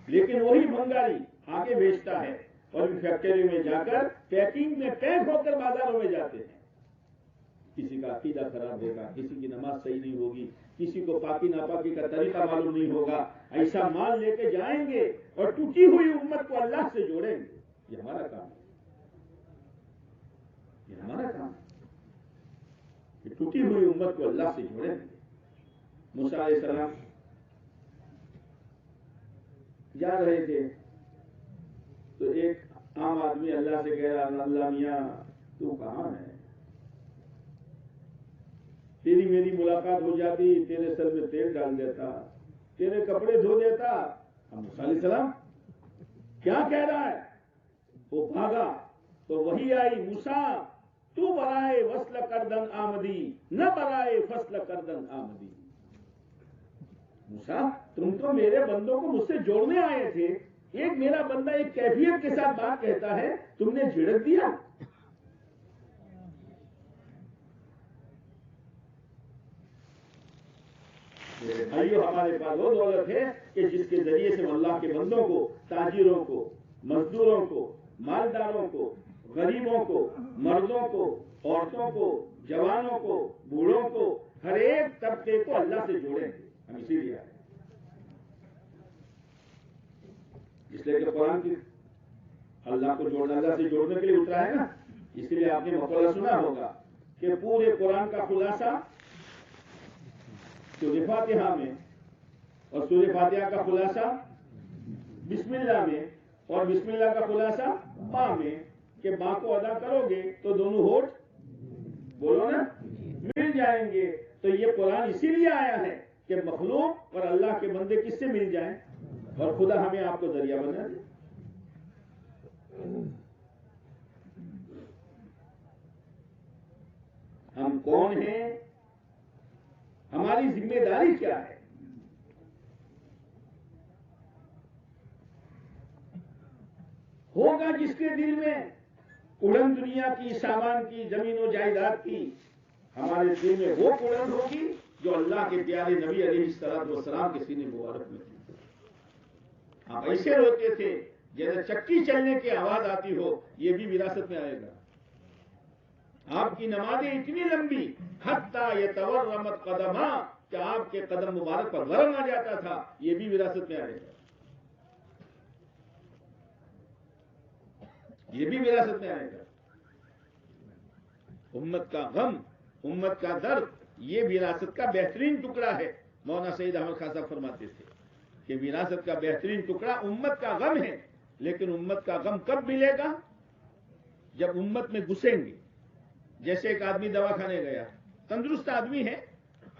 لیکن وہی بنگالی آگے بیچتا ہے اور فیکٹری میں جا کر پیکنگ میں پیک ہو کر بازاروں میں جاتے ہیں. کسی کا عقیدہ خراب ہوگا، کسی کی نماز صحیح نہیں ہوگی، کسی کو پاکی ناپاکی کا طریقہ معلوم نہیں ہوگا، ایسا مال لے کے جائیں گے اور ٹوٹی ہوئی امت کو اللہ سے جوڑیں گے. یہ ہمارا کام ہے، یہ ہمارا کام ہے کہ ٹوٹی ہوئی امت کو اللہ سے جوڑیں گے. موسیٰ علیہ السلام جا رہے تھے تو ایک عام آدمی اللہ سے کہہ رہا اللہ میاں تو کہاں ہے؟ تیری میری ملاقات ہو جاتی، تیرے سر میں تیل ڈال دیتا، تیرے کپڑے دھو دیتا. موسیٰ علیہ السلام کیا کہہ رہا ہے؟ وہ بھاگا تو وہی آئی موسیٰ تو برائے وصل کردن آمدی نہ برائے فصل کردن آمدی. موسیٰ تم تو میرے بندوں کو مجھ سے جوڑنے آئے تھے، ایک میرا بندہ ایک کیفیت کے ساتھ بات کہتا ہے، تم نے جھڑک دیا. میرے بھائیو ہمارے پاس وہ دولت ہے کہ جس کے ذریعے سے اللہ کے بندوں کو، تاجروں کو، مزدوروں کو، مالداروں کو، غریبوں کو، مردوں کو، عورتوں کو، جوانوں کو، بوڑھوں کو، ہر ایک طبقے کو اللہ سے جوڑیں گے. ہم اسی لیے آئے، اس لیے کہ قرآن کی اللہ کو جوڑنا، اللہ سے جوڑنے کے لیے اترا ہے نا. اس لیے آپ نے مقولہ سنا ہوگا کہ پورے قرآن کا خلاصہ سورہ فاتحہ میں، اور سورہ فاتحہ کا خلاصہ بسم اللہ میں، اور بسم اللہ کا خلاصہ با میں، کہ با کو ادا کرو گے تو دونوں ہونٹ بولو نا مل جائیں گے. تو یہ قرآن اسی لیے آیا ہے کہ مخلوق اور اللہ کے بندے کس سے مل جائیں، اور خدا ہمیں آپ کو ذریعہ بنا دے. ہم کون ہیں، ہماری ذمہ داری کیا ہے؟ ہوگا جس کے دل میں اڑن دنیا کی، سامان کی، زمین و جائیداد کی، ہمارے دل میں وہ اڑن ہوگی جو اللہ کے پیارے نبی علیہ الصلوۃ والسلام کے سینے مبارک میں تھی. آپ ایسے روتے تھے جیسے چکی چلنے کی آواز آتی ہو. یہ بھی وراثت میں آئے گا. آپ کی نمازیں اتنی لمبی حتی یتورمت قدما، کہ آپ کے قدم مبارک پر ورم آ جاتا تھا. یہ بھی وراثت میں آئے گا، یہ بھی وراثت میں آئے گا. امت کا غم، امت کا درد، یہ وراثت کا بہترین ٹکڑا ہے. مولانا سید احمد خان صاحب فرماتے تھے کہ وراثت کا بہترین ٹکڑا امت کا غم ہے. لیکن امت کا غم کب ملے گا؟ جب امت میں گھسیں گے. جیسے ایک آدمی دواخانے گیا، تندرست آدمی ہے،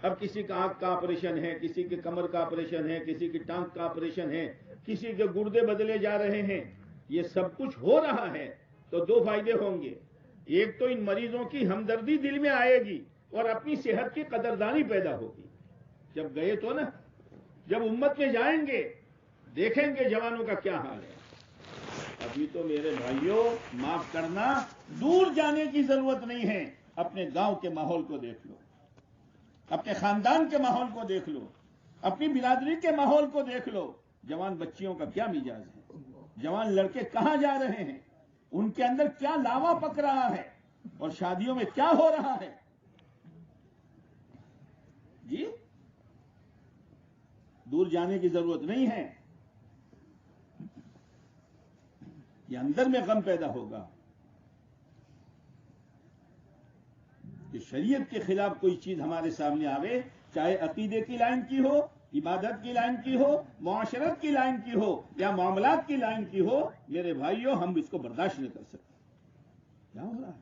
اب کسی کا آنکھ کا آپریشن ہے، کسی کے کمر کا آپریشن ہے، کسی کی ٹانک کا آپریشن ہے، کسی کے گردے بدلے جا رہے ہیں. یہ سب کچھ ہو رہا ہے تو 2 فائدے ہوں گے. ایک تو ان مریضوں کی ہمدردی دل میں آئے گی اور اپنی صحت کی قدردانی پیدا ہوگی. جب گئے تو نا، جب امت میں جائیں گے دیکھیں گے جوانوں کا کیا حال ہے. ابھی تو میرے بھائیوں معاف کرنا، دور جانے کی ضرورت نہیں ہے. اپنے گاؤں کے ماحول کو دیکھ لو، اپنے خاندان کے ماحول کو دیکھ لو، اپنی برادری کے ماحول کو دیکھ لو. جوان بچیوں کا کیا مزاج ہے، جوان لڑکے کہاں جا رہے ہیں، ان کے اندر کیا لاوا پک رہا ہے، اور شادیوں میں کیا ہو رہا ہے. جی دور جانے کی ضرورت نہیں ہے. یہ اندر میں غم پیدا ہوگا کہ شریعت کے خلاف کوئی چیز ہمارے سامنے آوے، چاہے عقیدے کی لائن کی ہو، عبادت کی لائن کی ہو، معاشرت کی لائن کی ہو، یا معاملات کی لائن کی ہو. میرے بھائیوں ہم اس کو برداشت نہیں کر سکتے. کیا ہو رہا ہے؟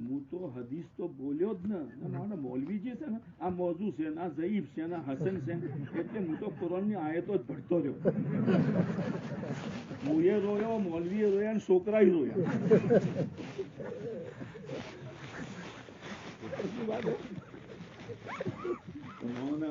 હું તો હદીસ તો બોલ્યો જ ને મારા મૌલવી જે છે ને આ મૌજુ છે ને આ ઝઈફ છે ને હસન છે એટલે હું તો કુરાનની આયતો જ ભણતો રહ્યો, હું એ રોયો, મૌલવી રોયા ને છોકરા રોયા। વાત તો મૌલાના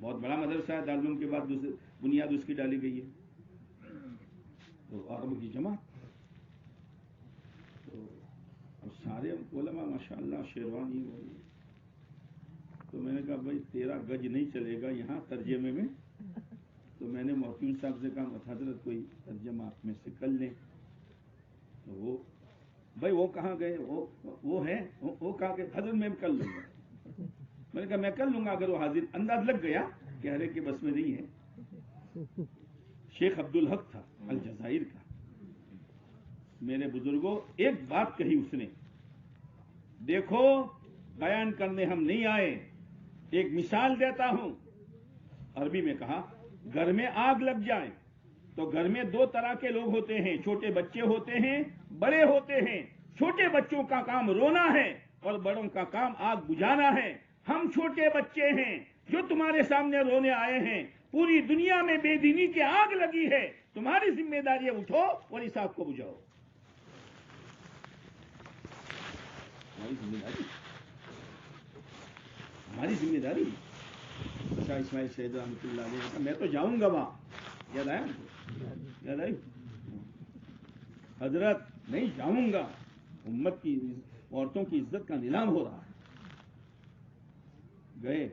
بہت بڑا مدرسہ ہے، دارالعلوم کے بعد بنیاد اس کی ڈالی گئی ہے، تو عرب کی جماعت. تو اب سارے علماء ماشاءاللہ شیروانی ہو رہی ہے. تو میں نے کہا بھائی 13 گج نہیں چلے گا یہاں ترجمے میں. تو میں نے محتم صاحب سے کہا حضرت کوئی ترجمہ آپ میں سے کر لیں. تو وہ بھائی وہ کہاں گئے، وہ ہیں، وہ کہاں گئے. حضرت میں کر لوں گا. میں نے کہا میں کر لوں گا اگر وہ حاضر. انداز لگ گیا کہ ہر ایک کے بس میں نہیں ہے. شیخ عبدالحق تھا الجزائر کا. میرے بزرگوں ایک بات کہی اس نے، دیکھو بیان کرنے ہم نہیں آئے، ایک مثال دیتا ہوں. عربی میں کہا گھر میں آگ لگ جائے تو گھر میں 2 طرح کے لوگ ہوتے ہیں، چھوٹے بچے ہوتے ہیں، بڑے ہوتے ہیں. چھوٹے بچوں کا کام رونا ہے اور بڑوں کا کام آگ بجھانا ہے. ہم چھوٹے بچے ہیں جو تمہارے سامنے رونے آئے ہیں. پوری دنیا میں بے دینی کی آگ لگی ہے، تمہاری ذمہ داری ہے اٹھو اور اس آگ کو بجھاؤ. ہماری ذمہ داری. شاہ اسماعیل شہید رحمۃ اللہ علیہ نے کہا میں تو جاؤں گا وہاں. یاد آئی حضرت نہیں جاؤں گا، امت کی عورتوں کی عزت کا نیلام ہو رہا ہے. گئے.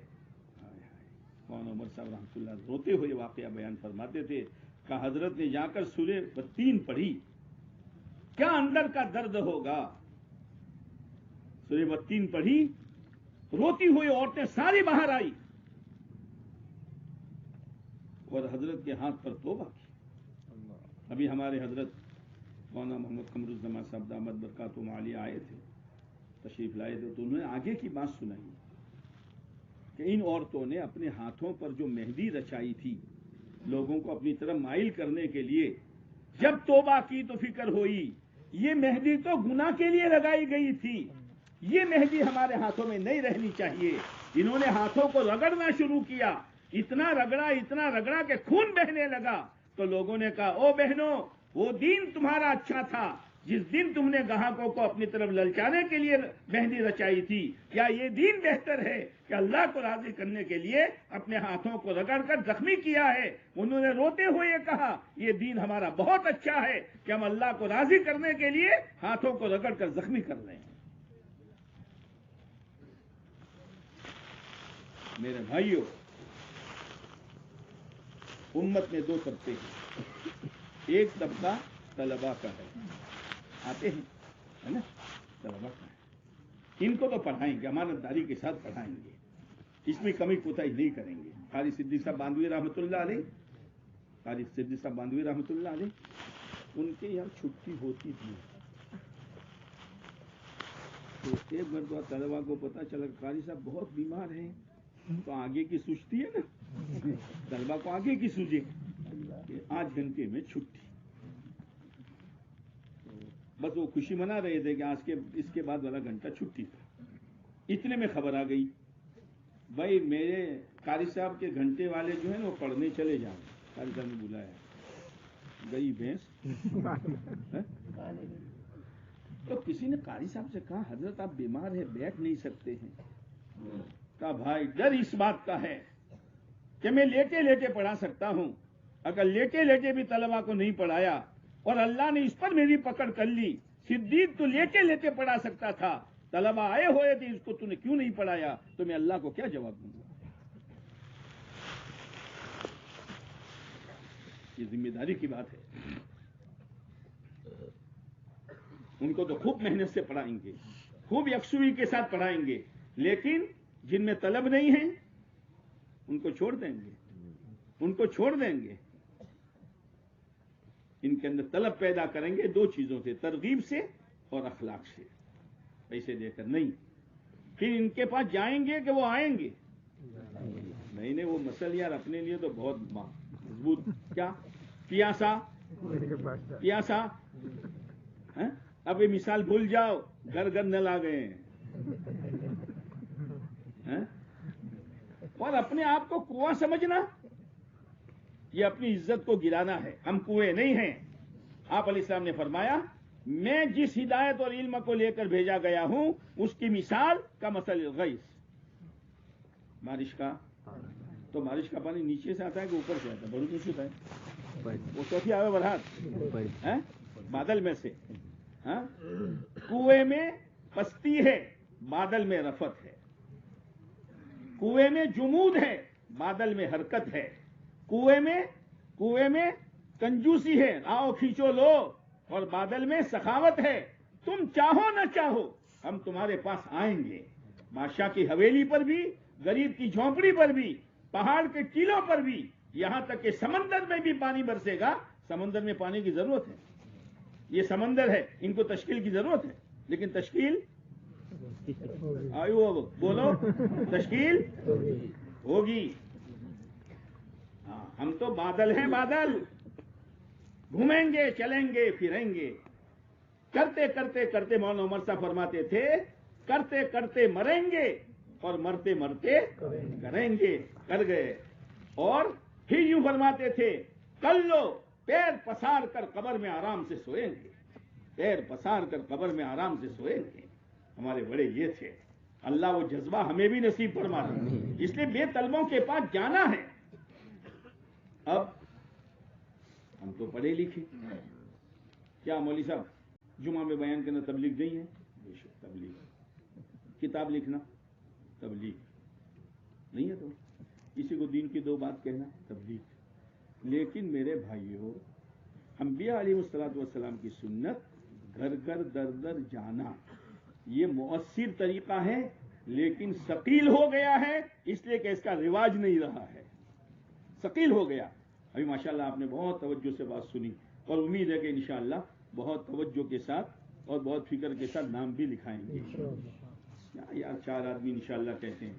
کون عمر صاحب رحمۃ اللہ روتے ہوئے واقعہ بیان فرماتے تھے کہ حضرت نے جا کر سورہ والتین پڑھی، کیا اندر کا درد ہوگا. سورہ والتین پڑھی، روتی ہوئی عورتیں ساری باہر آئی اور حضرت کے ہاتھ پر توبہ کی. ابھی ہمارے حضرت مولانا محمد قمر الزمان صاحب دامت برکاتہم عالیہ آئے تھے، تشریف لائے تھے، تو انہوں نے آگے کی بات سنائی کہ ان عورتوں نے اپنے ہاتھوں پر جو مہندی رچائی تھی لوگوں کو اپنی طرف مائل کرنے کے لیے، جب توبہ کی تو فکر ہوئی یہ مہندی تو گناہ کے لیے لگائی گئی تھی، یہ مہندی ہمارے ہاتھوں میں نہیں رہنی چاہیے. انہوں نے ہاتھوں کو رگڑنا شروع کیا، اتنا رگڑا کہ خون بہنے لگا. تو لوگوں نے کہا او بہنوں، وہ دین تمہارا اچھا تھا جس دن تم نے گاہکوں کو اپنی طرف للچانے کے لیے مہندی رچائی تھی، کیا یہ دین بہتر ہے کہ اللہ کو راضی کرنے کے لیے اپنے ہاتھوں کو رگڑ کر زخمی کیا ہے؟ انہوں نے روتے ہوئے کہا یہ دین ہمارا بہت اچھا ہے کہ ہم اللہ کو راضی کرنے کے لیے ہاتھوں کو رگڑ کر زخمی کر رہے ہیں. میرے بھائیوں، امت میں 2 طبقے ہیں. ایک طبقہ طلباء کا ہے، آتے ہیں ہے نا، طلباء کا ہے. ان کو تو پڑھائیں گے، امانتداری کے ساتھ پڑھائیں گے، اس میں کمی کوتاہی نہیں کریں گے. قاری صدیق صاحب باندھوی رحمۃ اللہ علیہ، ان کے یہاں چھٹی ہوتی تھی. تو ایک مرتبہ طلباء کو پتا چلا کہ قاری صاحب بہت بیمار ہیں، تو آگے کی سوچتی ہے نا، طلباء کو آگے کی سوچے کہ 8 گھنٹے میں چھٹی. بس وہ خوشی منا رہے تھے کہ آج کے اس کے بعد والا گھنٹہ چھٹی تھا. اتنے میں خبر آ گئی بھائی میرے قاری صاحب کے گھنٹے والے جو ہیں وہ پڑھنے چلے جائیں. قاری صاحب نے بلایا، گئی بھینس. تو کسی نے قاری صاحب سے کہا حضرت آپ بیمار ہیں، بیٹھ نہیں سکتے ہیں. کہا بھائی ڈر اس بات کا ہے کہ میں لیٹے لیٹے پڑھا سکتا ہوں، اگر لیٹے لیٹے بھی طلباء کو نہیں پڑھایا اور اللہ نے اس پر میری پکڑ کر لی، صدیق تو لیٹے لیٹے پڑھا سکتا تھا، طلباء آئے ہوئے تھے، اس کو تو نے کیوں نہیں پڑھایا، تو میں اللہ کو کیا جواب دوں گا. یہ ذمہ داری کی بات ہے. ان کو تو خوب محنت سے پڑھائیں گے، خوب یکسوئی کے ساتھ پڑھائیں گے، لیکن جن میں طلب نہیں ہے ان کو چھوڑ دیں گے. ان کے اندر طلب پیدا کریں گے 2 چیزوں سے، ترغیب سے اور اخلاق سے. پیسے دے کر نہیں. پھر ان کے پاس جائیں گے کہ وہ آئیں گے؟ نہیں، وہ مسئلہ یار اپنے لیے تو بہت مضبوط. کیا پیاسا اب یہ مثال بھول جاؤ، گھر گھر نل آ گئے ہیں. اور اپنے آپ کو کنواں سمجھنا، یہ اپنی عزت کو گرانا ہے. ہم کنویں نہیں ہیں. آپ علیہ السلام نے فرمایا میں جس ہدایت اور علم کو لے کر بھیجا گیا ہوں اس کی مثال کا مثل الغیث، بارش کا تو بارش کا پانی نیچے سے آتا ہے کہ اوپر سے آتا ہے؟ بڑی مشکل ہے وہ چوتھی آوے برہات بادل میں سے. ہاں کنویں میں پستی ہے بادل میں رفت ہے. کنویں میں جمود ہے بادل میں حرکت ہے. کنویں میں کنجوسی ہے آؤ کھینچو لو اور بادل میں سخاوت ہے. تم چاہو نہ چاہو ہم تمہارے پاس آئیں گے. بادشاہ کی حویلی پر بھی، غریب کی جھونپڑی پر بھی، پہاڑ کے ٹیلوں پر بھی، یہاں تک کہ سمندر میں بھی پانی برسے گا. سمندر میں پانی کی ضرورت ہے. یہ سمندر ہے، ان کو تشکیل کی ضرورت ہے، لیکن تشکیل بولو تشکیل ہوگی. ہم تو بادل ہیں بادل، گھومیں گے چلیں گے پھریں گے. کرتے کرتے کرتے مولانا عمر صاحب فرماتے تھے کرتے کرتے مریں گے اور مرتے مرتے کریں گے. کر گئے. اور پھر یوں فرماتے تھے کر لو پیر پسار کر قبر میں آرام سے سوئیں گے. پیر پسار کر قبر میں آرام سے سوئیں گے. ہمارے بڑے یہ تھے. اللہ وہ جذبہ ہمیں بھی نصیب فرما دے. اس لیے بے طلبوں کے پاس جانا ہے. اب ہم تو پڑھے لکھے، کیا مولوی صاحب جمعہ میں بیان کرنا تبلیغ نہیں ہے؟ بے شک تبلیغ. کتاب لکھنا تبلیغ نہیں ہے؟ تو کسی کو دین کی دو بات کہنا تبلیغ. لیکن میرے بھائیوں، انبیاء علیہ الصلوۃ والسلام کی سنت گھر گھر در در جانا یہ مؤثر طریقہ ہے، لیکن ثقیل ہو گیا ہے اس لیے کہ اس کا رواج نہیں رہا ہے. ثقیل ہو گیا. ابھی ماشاءاللہ آپ نے بہت توجہ سے بات سنی اور امید ہے کہ انشاءاللہ بہت توجہ کے ساتھ اور بہت فکر کے ساتھ نام بھی لکھائیں گے. یار 4 آدمی انشاءاللہ کہتے ہیں.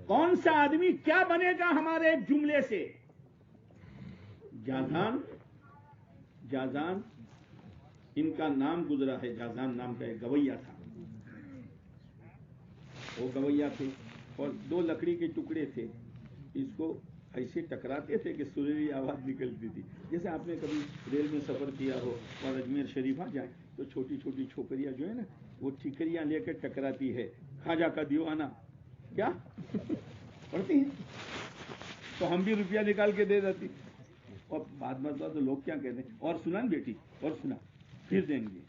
کون سا آدمی کیا بنے گا ہمارے ایک جملے سے؟ جازان ان کا نام گزرا ہے. جازان نام کا ایک گویا تھا. وہ گویا تھے اور 2 لکڑی کے ٹکڑے تھے. اس کو ایسے ٹکراتے تھے کہ سریلی آواز نکلتی تھی. جیسے آپ نے کبھی ریل میں سفر کیا ہو اور اجمیر شریف آ جائیں تو چھوٹی چھوٹی چھوکریاں جو ہے نا وہ ٹھیکریاں لے کر ٹکراتی ہے. خواجہ کا دیوانہ کیا پڑھتی ہیں تو ہم بھی روپیہ نکال کے دے دیتی. اور بعد مرتبہ تو لوگ کیا کہتے ہیں اور سنا بیٹی اور سنا پھر دیں گے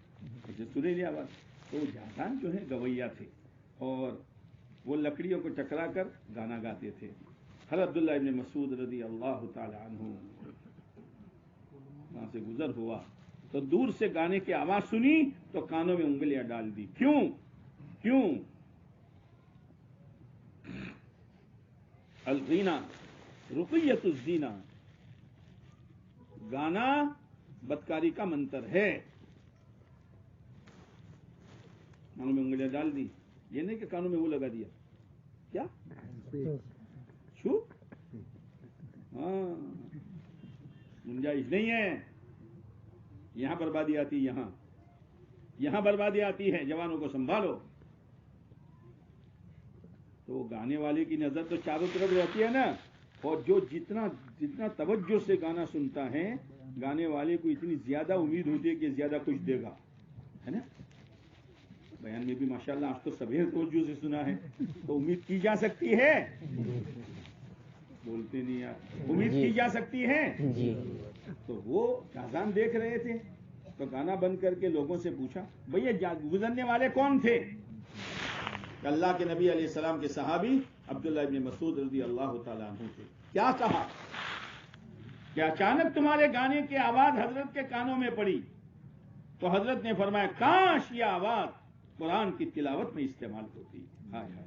سریلی آواز. تو جازان جو ہے گویا تھے اور وہ لکڑیوں کو ٹکرا کر گانا گاتے تھے. حضرت عبداللہ ابن مسعود رضی اللہ تعالی عنہ وہاں سے گزر ہوا تو دور سے گانے کی آواز سنی تو کانوں میں انگلیاں ڈال دی. کیوں الغینا رقیت الزینہ، گانا بدکاری کا منتر ہے. کانوں میں انگلیاں ڈال دی. یہ نہیں کہ کانوں میں وہ لگا دیا. کیا ہاں گنجائش نہیں ہے. یہاں بربادی آتی، یہاں بربادی آتی ہے. جوانوں کو سنبھالو. تو گانے والے کی نظر تو چاروں طرف رہتی ہے نا، اور جو جتنا توجہ سے گانا سنتا ہے گانے والے کو اتنی زیادہ امید ہوتی ہے کہ زیادہ کچھ دے گا، ہے نا. بیان میں بھی ماشاءاللہ آج تو سبھی توجہ سے سنا ہے تو امید کی جا سکتی ہے. بولتے نہیں یار. امید کی جا سکتی ہے. تو وہ جازان دیکھ رہے تھے تو گانا بند کر کے لوگوں سے پوچھا بھیا گزرنے والے کون تھے؟ اللہ کے نبی علیہ السلام کے صحابی عبداللہ ابن مسعود رضی اللہ تعالیٰ عنہ تھے. کیا کہا کہ اچانک تمہارے گانے کی آواز حضرت کے کانوں میں پڑی تو حضرت نے فرمایا کاش یہ آواز قرآن کی تلاوت میں استعمال ہوتی. ہائے ہائے ہائے.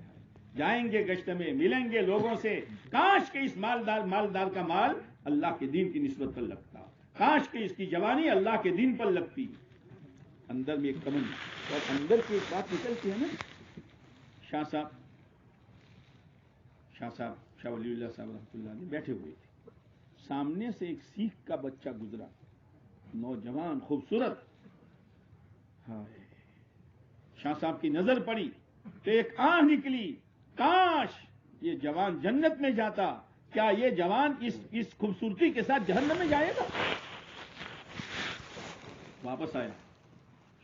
جائیں گے گشت میں ملیں گے لوگوں سے. کاش کہ اس مالدار کا مال اللہ کے دین کی نسبت پر لگتا. کاش کہ اس کی جوانی اللہ کے دین پر لگتی. اندر میں ایک تمنا اور اندر کی ایک بات نکلتی ہے نا. شاہ ولی اللہ صاحب رحمۃ اللہ علیہ بیٹھے ہوئے تھے. سامنے سے ایک سیخ کا بچہ گزرا، نوجوان خوبصورت. شاہ صاحب کی نظر پڑی تو ایک آہ نکلی، کاش یہ جوان جنت میں جاتا. کیا یہ جوان اس خوبصورتی کے ساتھ جہنم میں جائے گا؟ واپس آیا.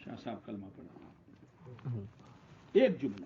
شاہ صاحب کلمہ پڑھا. ایک جملہ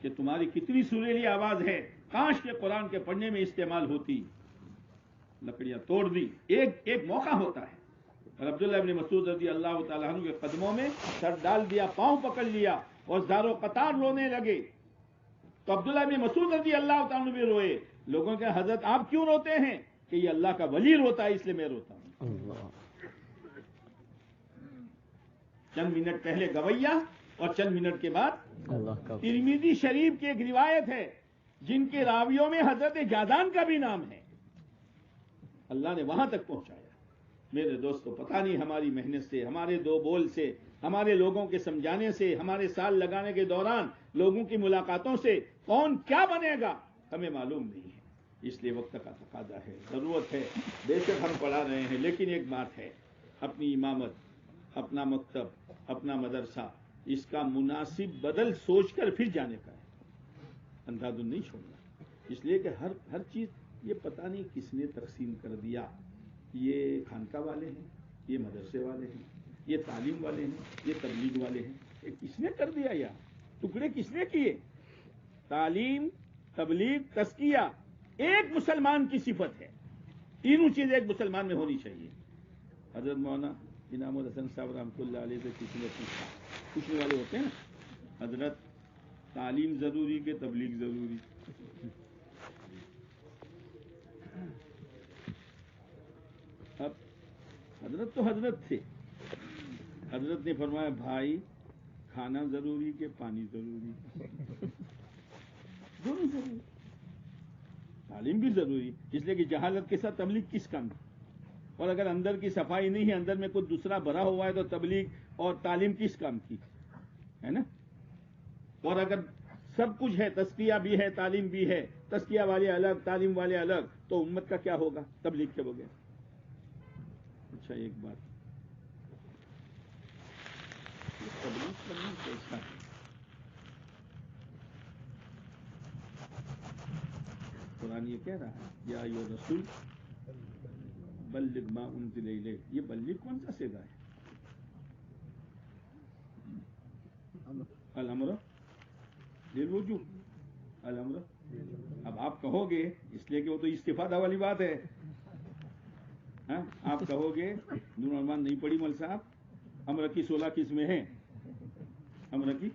کہ تمہاری کتنی سریلی آواز ہے, کاش کے قرآن کے پڑھنے میں استعمال ہوتی. لکڑیاں توڑ دی. ایک موقع ہوتا ہے, اور عبداللہ ابن مسعود رضی اللہ تعالیٰ عنہ کے قدموں میں سر ڈال دیا, پاؤں پکڑ لیا اور زارو قطار رونے لگے. تو عبداللہ ابن مسعود رضی اللہ تعالیٰ عنہ بھی روئے. لوگوں کے حضرت آپ کیوں روتے ہیں؟ کہ یہ اللہ کا ولی روتا ہے اس لیے میں روتا ہوں. چند منٹ پہلے گویا اور چند منٹ کے بعد ترمذی شریف کی ایک روایت ہے جن کے راویوں میں حضرت جادان کا بھی نام ہے. اللہ نے وہاں تک پہنچایا. میرے دوستو, پتہ نہیں ہماری محنت سے, ہمارے دو بول سے, ہمارے لوگوں کے سمجھانے سے, ہمارے سال لگانے کے دوران لوگوں کی ملاقاتوں سے کون کیا بنے گا ہمیں معلوم نہیں ہے. اس لیے وقت کا تقاضا ہے, ضرورت ہے. بے شک ہم پڑھا رہے ہیں, لیکن ایک بات ہے, اپنی امامت, اپنا مکتب, اپنا مدرسہ, اس کا مناسب بدل سوچ کر پھر جانے کا ہے, اندھادھن نہیں چھوڑنا. اس لیے کہ ہر چیز یہ پتہ نہیں کس نے تقسیم کر دیا. یہ خانقاہ والے ہیں, یہ مدرسے والے ہیں, یہ تعلیم والے ہیں, یہ تبلیغ والے ہیں. یہ کس نے کر دیا یار؟ ٹکڑے کس نے کیے؟ تعلیم, تبلیغ, تزکیہ ایک مسلمان کی صفت ہے. تینوں چیز ایک مسلمان میں ہونی چاہیے. حضرت مولانا انعام الحسن صاحب رحمۃ اللہ علیہ سے کسی نے پوچھا, پوچھنے والے ہوتے ہیں نا, حضرت تعلیم ضروری کہ تبلیغ ضروری؟ اب حضرت تو حضرت تھے. حضرت نے فرمایا بھائی کھانا ضروری کہ پانی ضروری؟ دونوں ضروری. تعلیم بھی ضروری, اس لیے کہ جہالت کے ساتھ تبلیغ کس کام کی؟ اور اگر اندر کی صفائی نہیں ہے, اندر میں کچھ دوسرا بھرا ہوا ہے, تو تبلیغ اور تعلیم کس کام کی ہے نا. اور اگر سب کچھ ہے, تزکیہ بھی ہے, تعلیم بھی ہے, تزکیہ والے الگ, تعلیم والے الگ, تو امت کا کیا ہوگا تبلیغ کے بغیر؟ اچھا ایک بات, تبلیغ کرنا کیسا ہے؟ قرآن یہ کہہ رہا ہے یا ایھا الرسول بلغ ما انزل الیک. یہ بلغ کون سا صیغہ ہے؟ الامر للوجوب, الامر. اب آپ کہو گے, اس لیے کہ وہ تو استفادہ والی بات ہے, ہاں آپ کہو گے نور ارمان نہیں پڑھی مول صاحب, امر کی 16 قسمیں ہیں. امر کی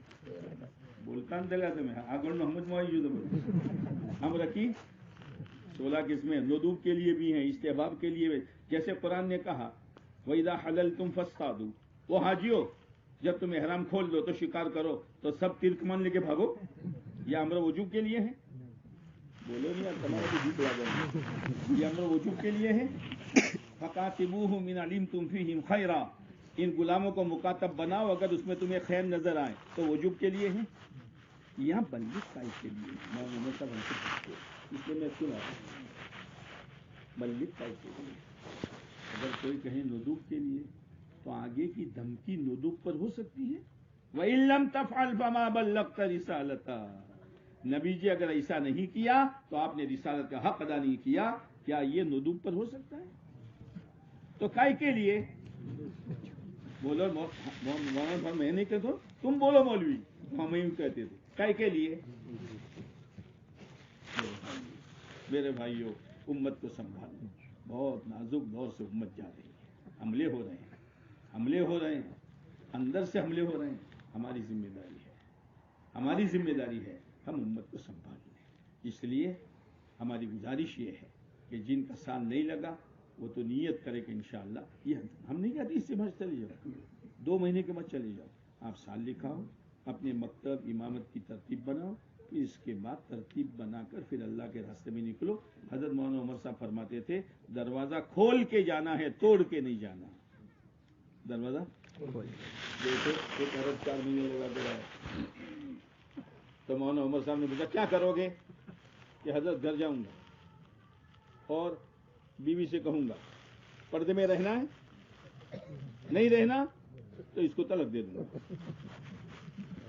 بولتا دلاتے میں آگل محمد معیوز امر کی 16 قسمیں ندوب کے لیے بھی ہیں, استحباب کے لیے بھی. جیسے قرآن نے کہا وَإِذَا حَلَلْتُمْ فَاصْطَادُوا, وہ حاجیو جب تم احرام کھول دو تو شکار کرو, تو سب ترک مان لے کے بھاگو. یہ امر وجوب کے لیے ہے. بولو نہیں یار, تمہارا تو جھوٹ لگا. یہ امر وجوب کے لیے ہے. فَقَاتِبُوهُمْ إِنْ عَلِمْتُمْ فِيهِمْ خَيْرًا, ان غلاموں کو مکاتب بناؤ اگر اس میں تمہیں خیر نظر آئے, تو وجوب کے لیے ہے. یہاں بلغ ٹائپ کے لیے میں سب ہم سے, اس لیے میں سنا بلغ ٹائپ کے لیے. اگر کوئی کہیں ندوب کے لیے, تو آگے کی دھمکی ندوب پر ہو سکتی ہے. وَإِن لَّمْ تَفْعَلْ فَمَا بَلَّغْتَ رِسَالَتَهُ, نبی جی اگر ایسا نہیں کیا تو آپ نے رسالت کا حق ادا نہیں کیا. کیا یہ ندوب پر ہو سکتا ہے؟ تو کائے کے لیے بولو, مولانا میں نہیں کہتا, تم بولو مولوی, ہم یوں کہتے تھے. کائے کے لیے؟ میرے بھائیوں, امت کو سنبھالنا, بہت نازک دور سے امت جا رہی ہے. حملے ہو رہے ہیں, حملے ہو رہے ہیں, اندر سے حملے ہو رہے ہیں. ہماری ذمہ داری ہے, ہماری ذمہ داری ہے ہم امت کو سنبھال لیں. اس لیے ہماری گزارش یہ ہے کہ جن کا سال نہیں لگا وہ تو نیت کرے کہ انشاءاللہ. یہ ہم نہیں کہتے اس سے مت چلے جاؤ, 2 مہینے کے مت چلے جاؤ. آپ سال لکھاؤ, اپنے مکتب امامت کی ترتیب بناؤ, پھر اس کے بعد ترتیب بنا کر پھر اللہ کے راستے میں نکلو. حضرت مولانا عمر صاحب فرماتے تھے دروازہ کھول کے جانا ہے, توڑ کے نہیں جانا. دروازہ دیکھو, 1 ارب 4 مہینے لگا دے رہا ہے. تو مولانا عمر صاحب نے پوچھا کیا کرو گے؟ کہ حضرت گھر جاؤں گا اور بیوی سے کہوں گا پردے میں رہنا ہے, نہیں رہنا تو اس کو طلاق دے دوں گا.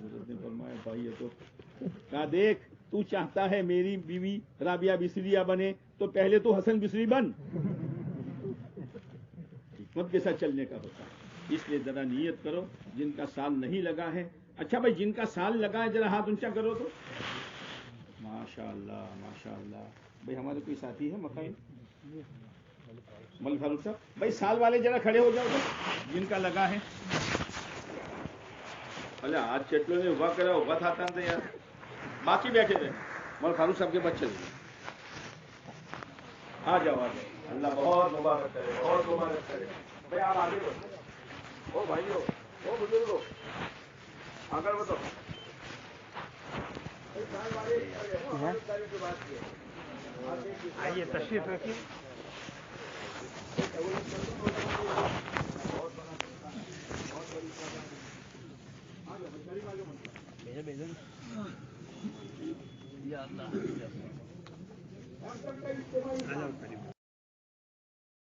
حضرت نے فرمایا بھائی یہ تو کہا دیکھ, تو چاہتا ہے میری بیوی رابعہ بسریہ بنے, تو پہلے تو حسن بسری بن. حکمت کے ساتھ چلنے کا ہوتا ہے. اس لیے ذرا نیت کرو جن کا سال نہیں لگا ہے. اچھا بھائی جن کا سال لگا ہے ذرا ہاتھ اونچا کرو تو. ماشاء اللہ ماشاء اللہ. بھائی ہمارے کوئی ساتھی ہے مکائی مل فاروق صاحب؟ بھائی سال والے ذرا کھڑے ہو جاؤ جن کا لگا ہے. بھلے آج چٹلوں نے ابا کرا ابا تھا یار باقی بیٹھے تھے مل فاروق صاحب کے بچے آ جاؤ آ جاؤ. اللہ بہت مبارک کرے بہت مبارک کرے. بھائی آپ آگے بڑھو. او بھائی او بزرگو آگے بڑھو. آئیے تشریف رکھیے.